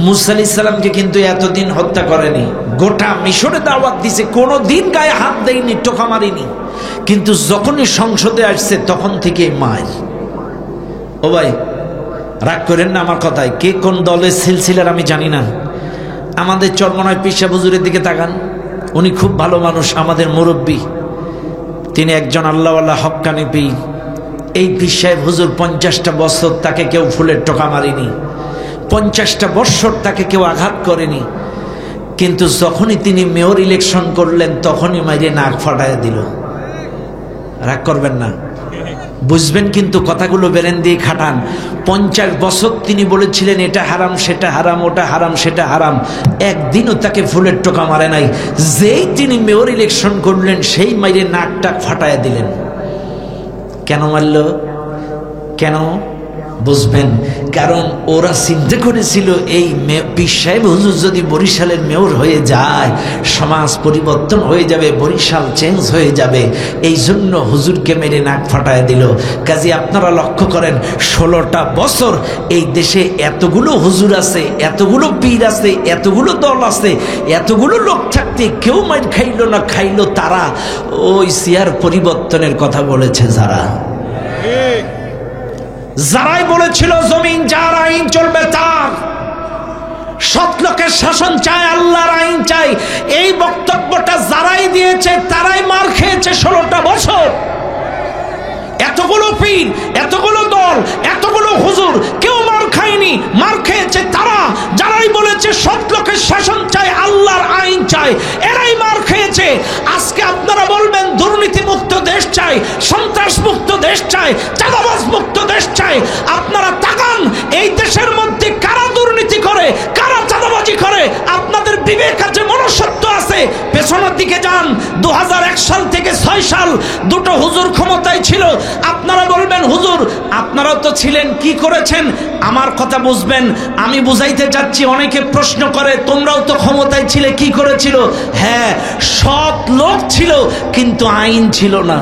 মুসা আলাইহিস সালামকে কিন্তু এতদিন হত্যা করেনি, গোটা মিশরে দাওয়াত দিছে, কোনো দিন গায়ে হাত দেয়নি, টোকা মারিনি, কিন্তু যখনই সংসদে আসছে তখন থেকে মার। ও ভাই রাগ করেন না আমার কথায়, কে কোন দলের সিলসিলার আমি জানি না, আমাদের চরমনায় পীর সাহেব হুজুরের দিকে তাকান, উনি খুব ভালো মানুষ, আমাদের মুরব্বী, তিনি একজন আল্লাহওয়ালা হক্কানি পীর। এই পীর সাহেব হুজুর 50টা বছর তাকে কেউ ফুলের টোকা মারিনি, 50টা বছর তাকে কেউ আঘাত করেনি, কিন্তু যখনই তিনি মেয়র ইলেকশন করলেন তখনই মাইরে নাক ফাটায় দিল। রাগ করবেন না, বুঝবেন কিন্তু কথাগুলো বেরেন দিয়ে খাটান। 50 বছর তিনি বলেছিলেন এটা হারাম, সেটা হারাম, ওটা হারাম, সেটা হারাম, একদিনও তাকে ফুলের টোকা মারে নাই। যেই তিনি মেয়র ইলেকশন করলেন সেই মাইরে নাকটা ফাটায় দিলেন। কেন মারল? কেন? বুঝবেন, কারণ ওরা চিন্তা করেছিল এই পীর সাহেব হুজুর যদি বরিশালের মেয়র হয়ে যায় সমাজ পরিবর্তন হয়ে যাবে, বরিশাল চেঞ্জ হয়ে যাবে, এই জন্য হুজুরকে মেরে নাক ফাটায় দিল। কাজে আপনারা লক্ষ্য করেন, 16টা বছর এই দেশে এতগুলো হুজুর আছে, এতগুলো পীর আছে, এতগুলো দল আছে, এতগুলো লোক থাকতে কেউ মাইর খাইলো না, খাইলো তারা ওই চেয়ার পরিবর্তনের কথা বলেছে যারা, যারাই বলেছিল জমিন যার আইন চলবে তার, সৎ লোকের শাসন চায়, আল্লাহর আইন চাই, এই বক্তব্যটা যারাই দিয়েছে তারাই মার খেয়েছে 16টা বছর। এতগুলো পীর, এতগুলো দল, এতগুলো হুজুর, কেউ মার খায়নি, মার খেয়েছে তারা যারাই বলেছে সৎ লোকের শাসন চাই, আল্লাহর আইন চাই, এরাই মার খেয়েছে। আজকে আপনারা বলবেন দুর্নীতি মুক্ত দেশ চাই, সন্ত্রাস মুক্ত দেশ চাই, চাঁদাবাজ মুক্ত দেশ চাই। আপনারা তাকান এই দেশের মধ্যে কারা দুর্নীতি করে, কারা চাঁদাবাজি করে, আপনাদের বিবেক আছে, মনুষ্যত্ব আছে, পেছনের দিকে যান। 2001 সাল থেকে 6 সাল দুটো হুজুর ক্ষমতায় ছিল। আপনারা বলবেন হুজুর আপনারাও তো ছিলেন, কি করেছেন? আমার কথা বুঝবেন, আমি বুঝাইতে চাচ্ছি। অনেকে প্রশ্ন করে তোমরাও তো ক্ষমতায় ছিলে, কি করেছিল? হ্যাঁ, সৎ লোক ছিল কিন্তু আইন ছিল না,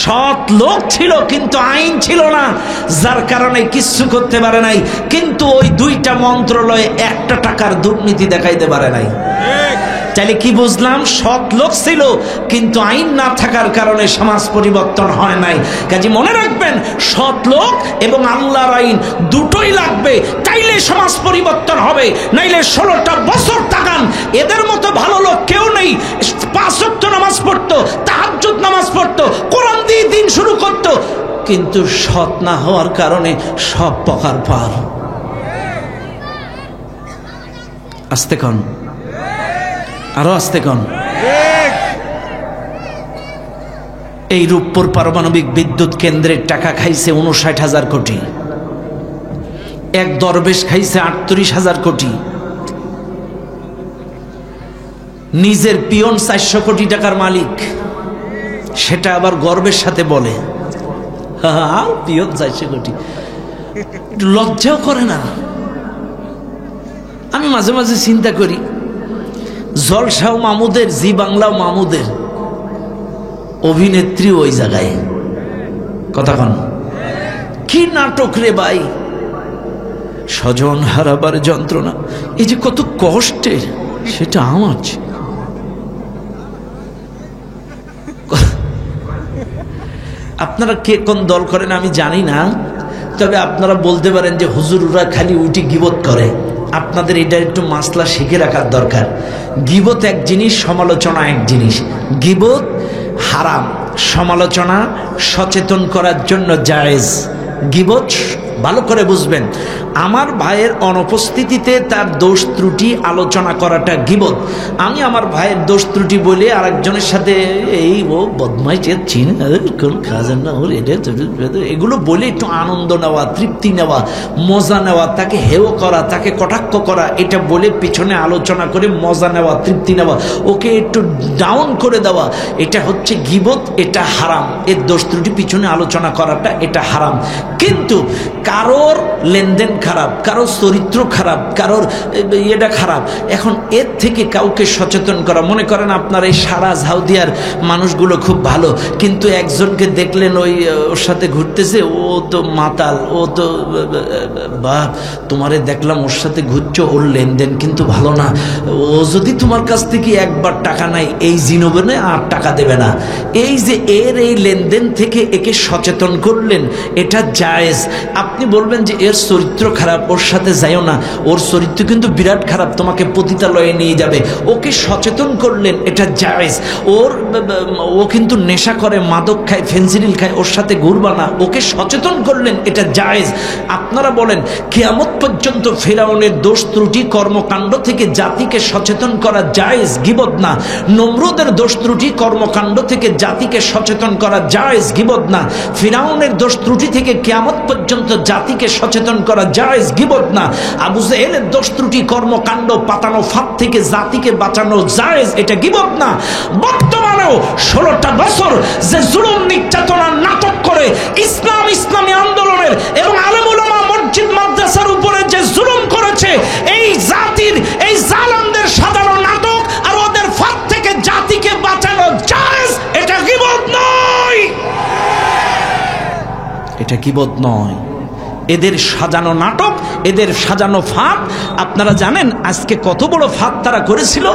সৎ লোক ছিল কিন্তু আইন ছিল না, যার কারণে কিচ্ছু করতে পারে নাই। কিন্তু ওই 2টা মন্ত্রণালয়ে 1 টাকার দুর্নীতি দেখাইতে পারে নাই। তাহলে কি বুঝলাম? সৎ লোক ছিল কিন্তু আইন না থাকার কারণে সমাজ পরিবর্তন হয় নাই। কাজে মনে রাখবেন, সৎ লোক এবং আল্লাহর আইন দুটোই লাগবে, তাইলে সমাজ পরিবর্তন হবে। নাইলে 16টা বছর তাকান, এদের মতো ভালো লোক কেউ নেই। 5 ওয়াক্ত নামাজ পড়তো, তাহাজ্জুদ নামাজ পড়তো, কোরআন দিয়ে দিন শুরু করতো, কিন্তু সৎ না হওয়ার কারণে সব পকার পার। আস্তে কন, আরো আস্তে কন। এই রূপপুর পারমাণবিক বিদ্যুৎ কেন্দ্রের টাকা খাইছে 59,000 কোটি, এক দরবেশ খাইছে 38,000 কোটি, নিজের পিয়ন 400 কোটি টাকার মালিক, সেটা আবার গর্বের সাথে বলে পিয়ন 400 কোটি। লজ্জাও করে না। আমি মাঝে মাঝে চিন্তা করি, জলসাও মামুদের, জি বাংলাও মামুদের, অভিনেত্রী ওই জায়গায়। কথা কন, কি নাটক রে ভাই! স্বজন হারাবার যন্ত্রণা, এই যে কত কষ্টের, সেটা আমার। আপনারা কে কোন দল করেন আমি জানি না, তবে আপনারা বলতে পারেন যে হুজুররা খালি উঠি গিবত করে। আপনাদের এটা একটু মাসলা শিখে রাখার দরকার। গিবত এক জিনিস, সমালোচনা এক জিনিস। গিবত হারাম, সমালোচনা সচেতন করার জন্য জায়েজ। গিবত ভালো করে বুঝবেন, আমার ভাইয়ের অনুপস্থিতিতে তার দোষ ত্রুটি আলোচনা করাটা গিবত। আমি আমার ভাইয়ের দোষ ত্রুটি বলে আরেকজনের সাথে এই ও বদমাইশ চিন কোন খাজেন না ওর এটা, এগুলো বলে একটু আনন্দ নেওয়া, তৃপ্তি নেওয়া, মজা নেওয়া, তাকে হেয় করা, তাকে কটাক্ষ করা, এটা বলে পিছনে আলোচনা করে মজা নেওয়া, তৃপ্তি নেওয়া, ওকে একটু ডাউন করে দেওয়া, এটা হচ্ছে গিবত। এটা হারাম। এর দোষ ত্রুটি পিছনে আলোচনা করাটা এটা হারাম। কিন্তু কারোর লেনদেন খারাপ, কারোর চরিত্র খারাপ, কারোর এটা খারাপ, এখন এর থেকে কাউকে সচেতন করা। মনে করেন আপনার এই সারা ঝাউদিয়ার মানুষগুলো খুব ভালো, কিন্তু একজনকে দেখলেন ওই ওর সাথে ঘুরতেছে, ও তো মাতাল, ও তো বাপ, তোমারে দেখলাম ওর সাথে ঘুরছো, ওর লেনদেন কিন্তু ভালো না, ও যদি তোমার কাছ থেকে একবার টাকা নাই এই জীবনে আর টাকা দেবে না। এই যে এর এই লেনদেন থেকে একে সচেতন করলেন, এটা জায়েজ। আপনি বলবেন যে এর চরিত্র খারাপ, ওর সাথে যাইও না, ওর চরিত্র কিন্তু বিরাট খারাপ, তোমাকে পতিতালয়ে নিয়ে যাবে। ওকে সচেতন করলেন, এটা জায়েজ। ও কিন্তু নেশা করে, মাদক খায়, ফেন্সিডিল খায়, ওর সাথে ঘুরবা না, ওকে সচেতন করলেন, এটা জায়েজ। আপনারা বলেন কিয়ামত পর্যন্ত ফিরআউনের দোষ ত্রুটি কর্মকাণ্ড থেকে জাতিকে সচেতন করা জায়েজ, গিবত না। নমরুদের দোষ ত্রুটি কর্মকাণ্ড থেকে জাতিকে সচেতন করা জায়েজ, গিবত না। ফিরআউনের দোষ ত্রুটি থেকে কিয়ামত পর্যন্ত জাতিকে সচেতন করা জায়েজ, গিবত না। আবু জেহেলের দোষ ত্রুটি কর্মকাণ্ড পাতানো ফাঁদ থেকে জাতিকে বাঁচানো জায়েজ, এটা গিবত না। বর্তমানেও 16টা বছর যে জুলুম নির্যাতনার নাটক করে ইসলামী আন্দোলনের এবং আলেম উলামা মসজিদ মাদ্রাসার উপরে যে জুলুম করেছে, এই জাতির এই জালেমদের সাজানো নাটক আর ওদের ফাঁদ থেকে জাতিকে বাঁচানো জায়েজ, এটা গিবত নয়, এটা গিবত নয়। এদের সাজানো নাটক, এদের সাজানো ফাঁদ, আপনারা জানেন আজকে কত বড় ফাঁদ তারা করেছিল।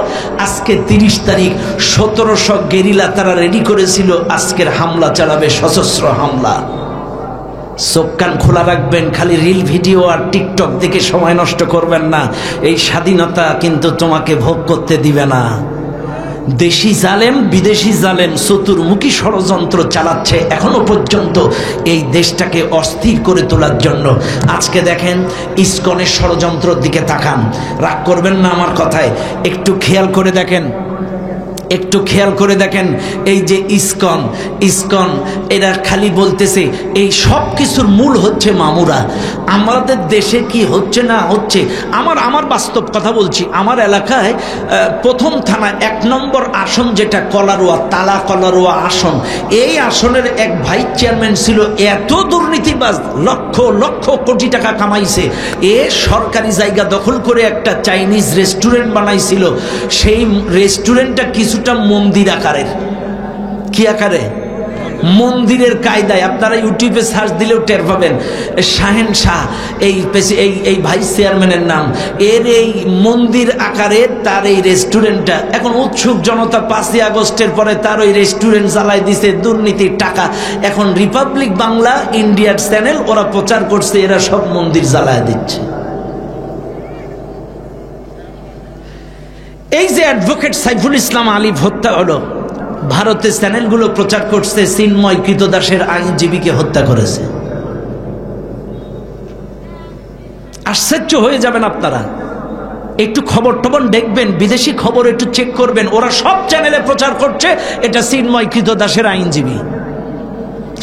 আজকে 30 তারিখ 1700 গেরিলা তারা রেডি করেছিল, আজকের হামলা চালাবে, সশস্ত্র হামলা। চোখ কান খোলা রাখবেন, খালি রিল ভিডিও আর টিকটক দেখে সময় নষ্ট করবেন না। এই স্বাধীনতা কিন্তু তোমাকে ভোগ করতে দিবে না। দেশি জালেম, বিদেশি জালেম চতুর্মুখী ষড়যন্ত্র চালাচ্ছে এখনো পর্যন্ত এই দেশটাকে অস্থির করে তোলার জন্য। আজকে দেখেন ইসকনের ষড়যন্ত্রের দিকে তাকান, রাগ করবেন না আমার কথায়, একটু খেয়াল করে দেখেন, একটু খেয়াল করে দেখেন। এই যে ইসকন এরা খালি বলতেছে এই সব কিছুর মূল হচ্ছে মামুরা। আমাদের দেশে কি হচ্ছে না হচ্ছে, আমার বাস্তব কথা বলছি। আমার এলাকায় প্রথম থানা 1 নম্বর আসন যেটা কলারোয়া, তালা কলারোয়া আসন, এই আসনের এক ভাইস চেয়ারম্যান ছিল, এত দুর্নীতিবাজ, লক্ষ লক্ষ কোটি টাকা কামাইছে। এ সরকারি জায়গা দখল করে একটা চাইনিজ রেস্টুরেন্ট বানাইছিল। সেই রেস্টুরেন্টটা কিছুটা মন্দির আকারের। কি আকারে? মন্দিরের কায়দায়। আপনারা ইউটিউবে সার্চ দিলেও টের পাবেন। শাহেন শাহ এই ভাইস চেয়ারম্যানের নাম। এর এই মন্দির আকারে তার এই রেস্টুরেন্টটা। এখন উৎসুক জনতা 5ই আগস্টের পরে তার ওই রেস্টুরেন্ট জ্বালাই দিছে, দুর্নীতির টাকা। এখন রিপাবলিক বাংলা, ইন্ডিয়ার চ্যানেল, ওরা প্রচার করছে এরা সব মন্দির জ্বালায় দিচ্ছে। এই যে অ্যাডভোকেট সাইফুল ইসলাম আলিফ হত্যা হলো, ভারতের চ্যানেলগুলো প্রচার করছে চিন্ময় কৃতদাসের আইনজীবীকে হত্যা করেছে। আশ্চর্য হয়ে যাবেন আপনারা। একটু খবর টবর দেখবেন, বিদেশি খবর একটু চেক করবেন, ওরা সব চ্যানেলে প্রচার করছে এটা চিন্ময় কৃতদাসের আইনজীবী।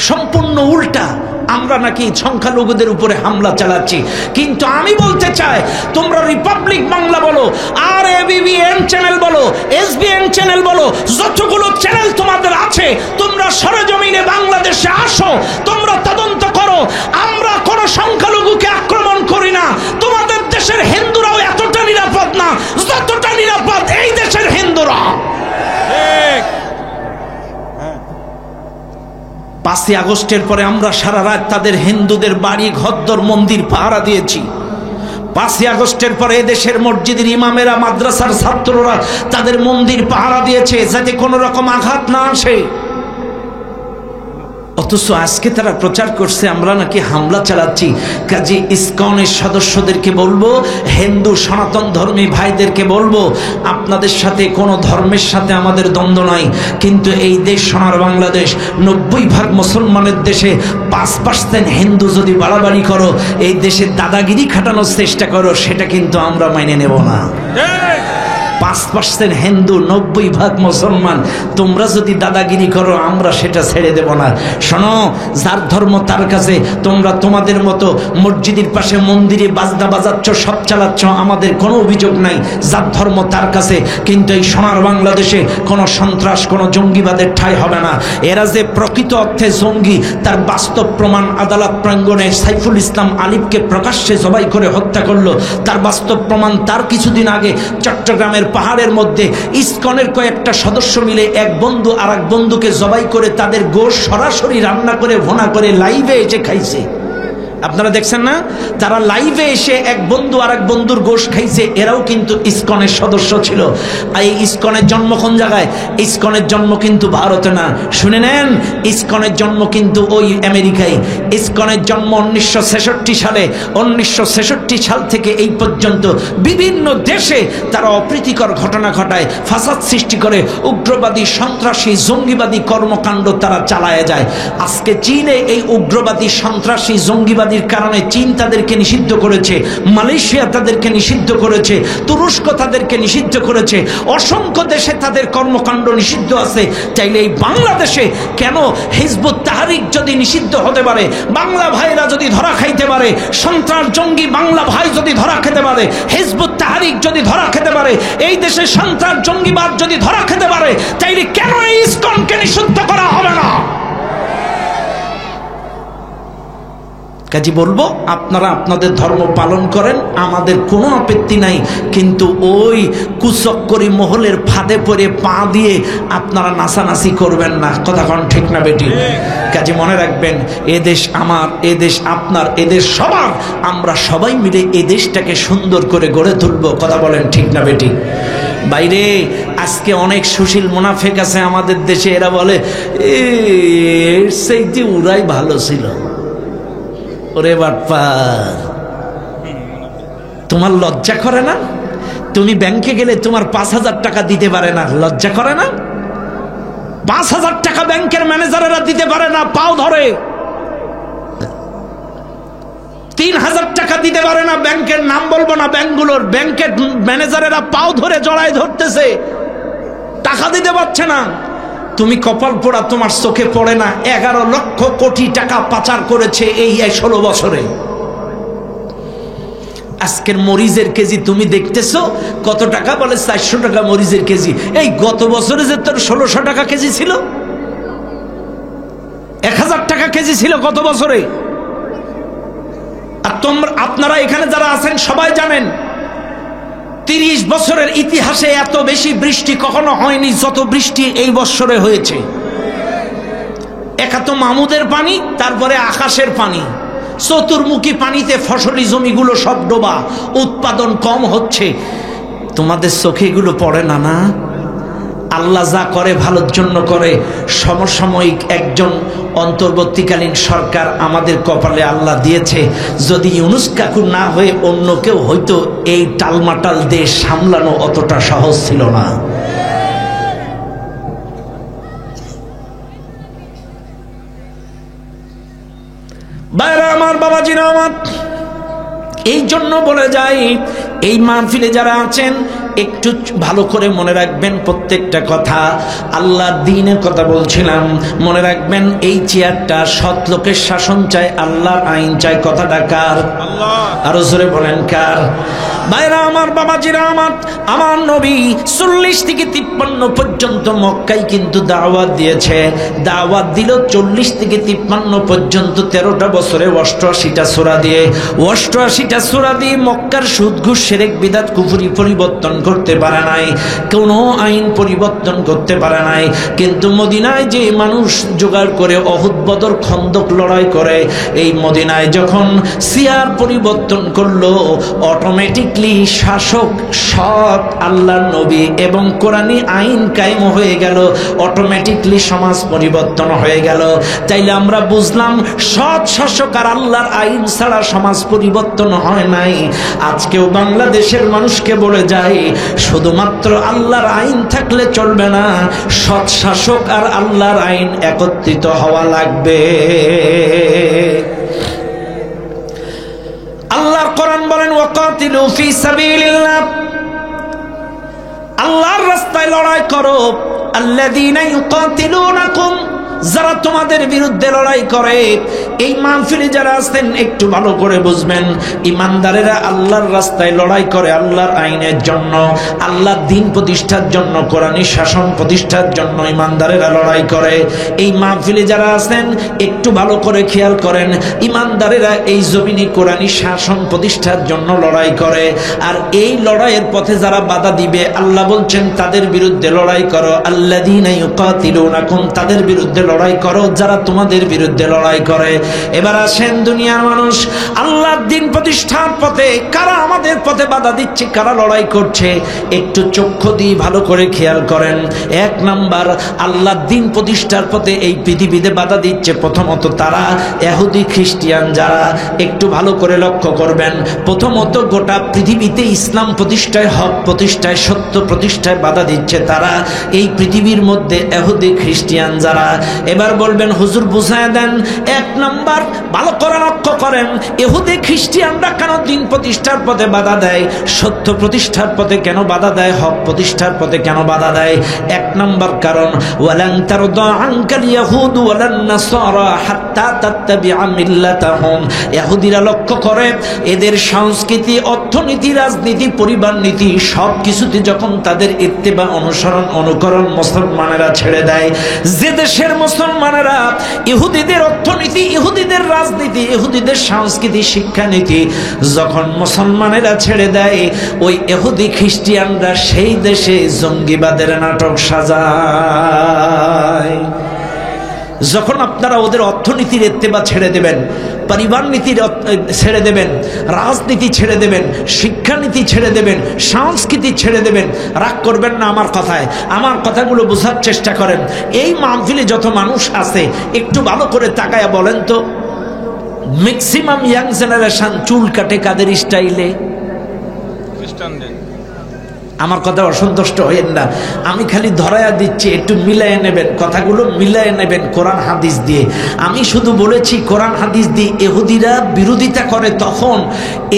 সম্পূর্ণ উল্টা। আমরা নাকি সংখ্যালঘুদের উপরে হামলা চালাচ্ছি, কিন্তু আমি বলতে চাই তোমরা রিপাবলিক বাংলা বলো, আর এবিবিএন চ্যানেল বলো, এসবিএন চ্যানেল বলো, যতগুলো চ্যানেল তোমাদের আছে, তোমরা সরেজমিনে বাংলাদেশে আসো, তোমরা তদন্ত করো। আমরা কোনো সংখ্যালঘুকে আক্রমণ করি না। তোমাদের দেশের হিন্দুরাও এতটা নিরাপদ না যতটা নিরাপদ এই দেশের হিন্দুরা। 5ই আগস্টের পরে আমরা সারা রাত তাদের হিন্দুদের বাড়ি ঘরদর মন্দির পাহারা দিয়েছি। 5ই আগস্টের পরে এদেশের মসজিদের ইমামেরা, মাদ্রাসার ছাত্ররা তাদের মন্দির পাহারা দিয়েছে যাতে কোনো রকম আঘাত না আসে। অথচ আজকে তারা প্রচার করছে আমরা নাকি হামলা চালাচ্ছি। কাজী ইসকনের সদস্যদেরকে বলবো, হিন্দু সনাতন ধর্মী ভাইদেরকে বলবো, আপনাদের সাথে কোনো ধর্মের সাথে আমাদের দ্বন্দ্ব নাই, কিন্তু এই দেশ সোনার বাংলাদেশ, 90% মুসলমানের দেশে 5% হিন্দু যদি বাড়াবাড়ি করো, এই দেশে দাদাগিরি খাটানোর চেষ্টা করো, সেটা কিন্তু আমরা মেনে নেব না। 5% হিন্দু, 90% মুসলমান, তোমরা যদি দাদাগিরি করো আমরা সেটা ছেড়ে দেব না। শোনো, যার ধর্ম তার কাছে, তোমরা তোমাদের মতো মসজিদের পাশে মন্দিরে বাজনা বাজাচ্ছ, সব চালাচ্ছ, আমাদের কোনো অভিযোগ নাই, যার ধর্ম তার কাছে। কিন্তু এই সোনার বাংলাদেশে কোনো সন্ত্রাস, কোনো জঙ্গিবাদের ঠাঁই হবে না। এরা যে প্রকৃত অর্থে জঙ্গি তার বাস্তব প্রমাণ আদালত প্রাঙ্গণে সাইফুল ইসলাম আলিফকে প্রকাশ্যে জবাই করে হত্যা করলো, তার বাস্তব প্রমাণ তার কিছুদিন আগে চট্টগ্রামের পাহাড়ের মধ্যে ইসকনের কয়েকটা সদস্য মিলে এক বন্ধু আর এক বন্ধুকে জবাই করে তাদের গোশত সরাসরি রান্না করে ভুনা করে লাইভে এসে খাইছে। আপনারা দেখছেন না? তারা লাইভে এসে এক বন্ধু আর এক বন্ধুর গোশত খাইছে। এরাও কিন্তু ইসকনের সদস্য ছিল। এই ইসকনের জন্ম কোন জায়গায়? ইসকনের জন্ম কিন্তু ভারতে না, শুনে নেন, ইসকনের জন্ম কিন্তু ওই আমেরিকায়। ইসকনের জন্ম 1966 সালে। 1966 সাল থেকে এই পর্যন্ত বিভিন্ন দেশে তারা অপ্রীতিকর ঘটনা ঘটায়, ফাসাদ সৃষ্টি করে, উগ্রবাদী, সন্ত্রাসী, জঙ্গিবাদী কর্মকাণ্ড তারা চালায় যায়। আজকে চীনে এই উগ্রবাদী, সন্ত্রাসী, জঙ্গিবাদী কারণে চীন তাদেরকে নিষিদ্ধ করেছে, মালয়েশিয়া তাদেরকে নিষিদ্ধ করেছে, তুরস্ক তাদেরকে নিষিদ্ধ করেছে, অসংখ্য দেশে তাদের কর্মকাণ্ড নিষিদ্ধ আছে। চাইলে এই বাংলাদেশে কেন হিজবুত তাহরিক যদি নিষিদ্ধ হতে পারে, বাংলা ভাইরা যদি ধরা খাইতে পারে, সন্ত্রাস জঙ্গি বাংলা ভাই যদি ধরা খেতে পারে, হিজবুত তাহরিক যদি ধরা খেতে পারে, এই দেশে সন্ত্রাস জঙ্গিবাদ যদি ধরা খেতে পারে, চাইলে কেন এই ইসকনকে নিষিদ্ধ করা হবে না? কাজী বলবো, আপনারা আপনাদের ধর্ম পালন করেন, আমাদের কোনো আপত্তি নাই, কিন্তু ওই কুচক্করি মহলের ফাঁদে পড়ে পা দিয়ে আপনারা নাচানাচি করবেন না। কথা কোন ঠিক না বেটি? কাজী মনে রাখবেন, এদেশ আমার, এদেশ আপনার, এদেশ সবার। আমরা সবাই মিলে এই দেশটাকে সুন্দর করে গড়ে তুলবো। কথা বলেন ঠিক না বেটি? বাইরে আজকে অনেক সুশীল মুনাফেক আছে আমাদের দেশে, এরা বলে সেইটি ওরাই ভালো ছিল। ওরে বাটপার, তোমার লজ্জা করে না? তুমি ব্যাংকে গেলে তোমার 5,000 টাকা দিতে পারে না, লজ্জা করে না? 5,000 টাকা ব্যাংকের ম্যানেজারেরা দিতে পারে না, পাও ধরে। 3,000 টাকা দিতে পারে না, ব্যাংকের নাম বলবো না, ব্যাংকগুলোর ব্যাংকের ম্যানেজারেরা পাও ধরে জড়ায় ধরতেছে, টাকা দিতে পারছে না। তুমি কপাল পোড়া, তোমার চোখে পড়ে না 11 লক্ষ কোটি টাকা পাচার করেছে এই 16 বছরে। আজকের মরিচের কেজি তুমি দেখতেছো কত টাকা? বলে 400 টাকা মরিচের কেজি। এই গত বছরে যে তোর 1600 টাকা কেজি ছিল, 1000 টাকা কেজি ছিল গত বছরে। আর আপনারা এখানে যারা আছেন সবাই জানেন, 30 বছরের ইতিহাসে এত বেশি বৃষ্টি কখনো হয়নি যত বৃষ্টি এই বছরে হয়েছে। একা তো মামুদের পানি, তারপরে আকাশের পানি, চতুর্মুখী পানিতে ফসলি জমিগুলো সব ডোবা, উৎপাদন কম হচ্ছে। তোমাদের চোখে এগুলো পড়ে না? না, আল্লাহ যা করে ভালোর জন্য করে। সমসাময়িক একজন অন্তর্বর্তীকালীন সরকার আমাদের কপালে আল্লাহ দিয়েছে। যদি ইউনূস কাকু না হয়ে অন্য কেউ হয়তো এই টালমাটাল দেশ সামলানো অতটা সহজ ছিল না। বাইরে আমার বাবাজিরা আমার, এই জন্য বলে যাই, এই মাহফিলে যারা আছেন একটু ভালো করে মনে রাখবেন প্রত্যেকটা কথা। আল্লাহর দ্বীনের কথা বলছিলাম, মনে রাখবেন এই চেয়ারটা সৎ লোকের শাসন চায়, আল্লাহর আইন চায়। কথাটা কার? আরো জোরে বলেন কার? ভাইরা আমার, বাবাজিরা আমার নবী 40 থেকে 53 পর্যন্ত মক্কায় কিন্তু দাওয়াত দিয়েছে। দাওয়াত দিল 40 থেকে 53 পর্যন্ত 13টা বছরে 88টা সূরা দিয়ে। 88টা সূরা দিয়ে মক্কার সুদ ঘুষ শিরক বিদআত কুফরি পরিবর্তন করতে পারে নাই, কোনো আইন পরিবর্তন করতে পারে নাই। কিন্তু মদিনায় যে মানুষ জোগাড় করে অহুদ বদর খন্দক লড়াই করে, এই মদিনায় যখন সিয়ার পরিবর্তন করলো, অটোমেটিকলি শাসক সৎ আল্লাহর নবী এবং কোরআনী আইন কায়েম হয়ে গেল, অটোমেটিকলি সমাজ পরিবর্তন হয়ে গেল। তাইলে আমরা বুঝলাম সৎ শাসক আর আল্লাহর আইন ছাড়া সমাজ পরিবর্তন হয় নাই। আজকেও বাংলাদেশের মানুষকে বলে যায়, শুধুমাত্র আল্লাহর আইন থাকলে চলবে না, সৎ শাসক আর আল্লাহর আইন একত্রিত হওয়া লাগবে। আল্লাহর কোরআন বলেন, ওয়াকাতিলু ফি সাবিলিল্লাহ, আল্লাহর রাস্তায় লড়াই করো। আল্লাযীনা ইউকাতিলুনাকুম, যারা তোমাদের বিরুদ্ধে লড়াই করে। এই মাহফিলে যারা আছেন একটু ভালো করে বুঝবেন, ইমানদারেরা আল্লাহর রাস্তায় লড়াই করে আল্লাহর আইনের জন্য, আল্লাহর দ্বীন প্রতিষ্ঠার জন্য, কোরআনী শাসন প্রতিষ্ঠার জন্য ইমানদারেরা লড়াই করে। এই মাহফিলে যারা আছেন একটু ভালো করে খেয়াল করেন, ইমানদারেরা এই জমিনে কোরআনী শাসন প্রতিষ্ঠার জন্য লড়াই করে। আর এই লড়াইয়ের পথে যারা বাধা দিবে, আল্লাহ বলছেন তাদের বিরুদ্ধে লড়াই করো। আল্লাযীনা ইউকাতিলুনাকুম, তাদের বিরুদ্ধে লড়াই করো যারা তোমাদের বিরুদ্ধে লড়াই করে। এবার আসেন দুনিয়ার মানুষ, আল্লাহর দ্বীন প্রতিষ্ঠার পথে কারা আমাদের পথে বাধা দিচ্ছে, কারা লড়াই করছে, একটু চক্ষু দিয়ে ভালো করে খেয়াল করেন। 1 নাম্বার, আল্লাহর দ্বীন প্রতিষ্ঠার পথে এই পৃথিবীতে বাধা দিচ্ছে প্রথমত তারা ইহুদি খ্রিস্টান যারা, একটু ভালো করে লক্ষ্য করবেন। প্রথমত গোটা পৃথিবীতে ইসলাম প্রতিষ্ঠায়, হক প্রতিষ্ঠায়, সত্য প্রতিষ্ঠায় বাধা দিচ্ছে তারা, এই পৃথিবীর মধ্যে ইহুদি খ্রিস্টান যারা। এবার বলবেন হুজুর বুঝায় দেন। 1 নাম্বার, ভালো করে লক্ষ্য করেন, ইহুদি খ্রিস্টানরা কেন দ্বীন প্রতিষ্ঠার পথে বাধা দেয়, সত্য প্রতিষ্ঠার পথে কেন বাধা দেয়, হক প্রতিষ্ঠার পথে কেন বাধা দেয়? 1 নাম্বার কারণ, ওয়ালান তারদা আনকাল ইয়াহুদ ওয়ালান নাসারা হাত্তা তাত্তাবিআ মিল্লাতাহুম। ইহুদিরা লক্ষ্য করে এদের সংস্কৃতি, অর্থনীতি, রাজনীতি, পরিবার নীতি সব কিছুতে যখন তাদের ইত্তেবা, অনুসরণ, অনুকরণ মুসলমানেরা ছেড়ে দেয়, যে দেশের মুসলমানেরা ইহুদিদের অর্থনীতি, ইহুদিদের রাজনীতি, ইহুদিদের সংস্কৃতি, শিক্ষানীতি যখন মুসলমানেরা ছেড়ে দেয়, ওই ইহুদি খ্রিস্টানরা সেই দেশে জঙ্গিবাদের নাটক সাজায়। যখন আপনারা ওদের অর্থনীতির ইত্তেবা ছেড়ে দেবেন, পরিবার নীতির ছেড়ে দেবেন, রাজনীতি ছেড়ে দেবেন, শিক্ষানীতি ছেড়ে দেবেন, সংস্কৃতি ছেড়ে দেবেন, রাগ করবেন না আমার কথায়, আমার কথাগুলো বোঝার চেষ্টা করেন। এই মাহফিলে যত মানুষ আছে একটু ভালো করে তাকায়া বলেন তো, ম্যাক্সিমাম ইয়াং জেনারেশন চুল কাটে কাদের স্টাইলে? খ্রিস্টানদের। আমার কথা অসন্তুষ্ট হইেন না, আমি খালি ধরায়া দিচ্ছি, একটু মিলাইয়া নেবেন, কথাগুলো মিলাইয়া নেবেন কোরআন হাদিস দিয়ে। আমি শুধু বলেছি কোরআন হাদিস দিয়ে ইহুদিরা বিরোধিতা করে তখন,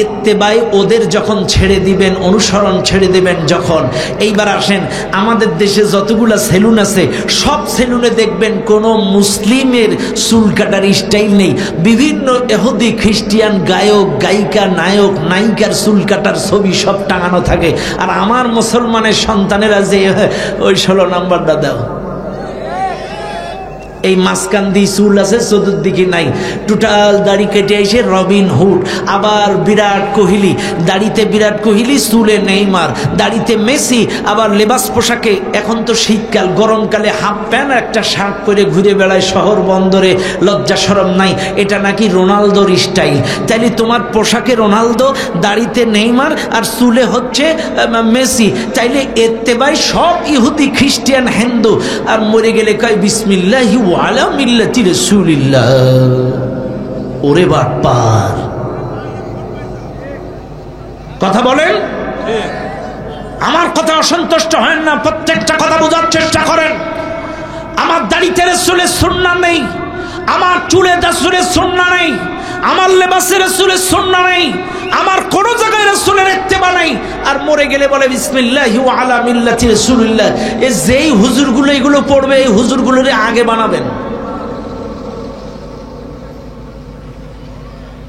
ইত্তেবাই ওদের যখন ছেড়ে দিবেন, অনুসরণ ছেড়ে দিবেন যখন। এইবার আসেন, আমাদের দেশে যতগুলা সেলুন আছে সব সেলুনে দেখবেন কোনো মুসলিমের চুল কাটার স্টাইল নেই, বিভিন্ন ইহুদি খ্রিস্টান গায়ক, গায়িকা, নায়ক, নায়িকার চুল কাটার ছবি সব টাঙানো থাকে। আর আমার মুসলমানের সন্তানেরা যে ওই 16 নাম্বারটা দাও, এই মাঝখান দিয়ে চুল আছে, চতুর্দিকে নাই, টোটাল দাড়ি কেটে এসে রবিন হুড। আবার বিরাট কোহলি, দাড়িতে বিরাট কোহলি, চুলে নেইমার, দাড়িতে মেসি। আবার লেবাস পোশাকে, এখন তো শীতকাল, গরমকালে হাফ প্যান্ট একটা শার্ট পরে ঘুরে বেড়ায় শহর বন্দরে, লজ্জা শরম নাই, এটা নাকি রোনালদোর স্টাইল। তাইলে তোমার পোশাকে রোনালদো, দাড়িতে নেইমার, আর চুলে হচ্ছে মেসি। তাইলে ইত্তেবাই সব ইহুদি, খ্রিস্টান, হিন্দু। আর মরে গেলে কয় বিসমিল্লাহি ওয়ালা মিল্লাতি রাসূলিল্লাহ। ওরে বাটপার, কথা বলেন। আমার কথা অসন্তুষ্ট হয় না, প্রত্যেকটা কথা বোঝার চেষ্টা করেন। আমার দাড়িতে রাসূলের সুন্নাহ নেই, আমার চুলে রাসূলের সুন্নাহ নেই, আমার লেবাসে রাসূলের সুন্নাহ নেই, আমার কোন জায়গায় রাসূলের ইত্তেবা নাই, আর মরে গেলে বলে বিসমিল্লাহি ওয়া আলা মিল্লাতি রাসূলিল্লাহ। এই যেই হুজুরগুলো এগুলো পড়বে, এই হুজুরগুলোর আগে বানাবেন।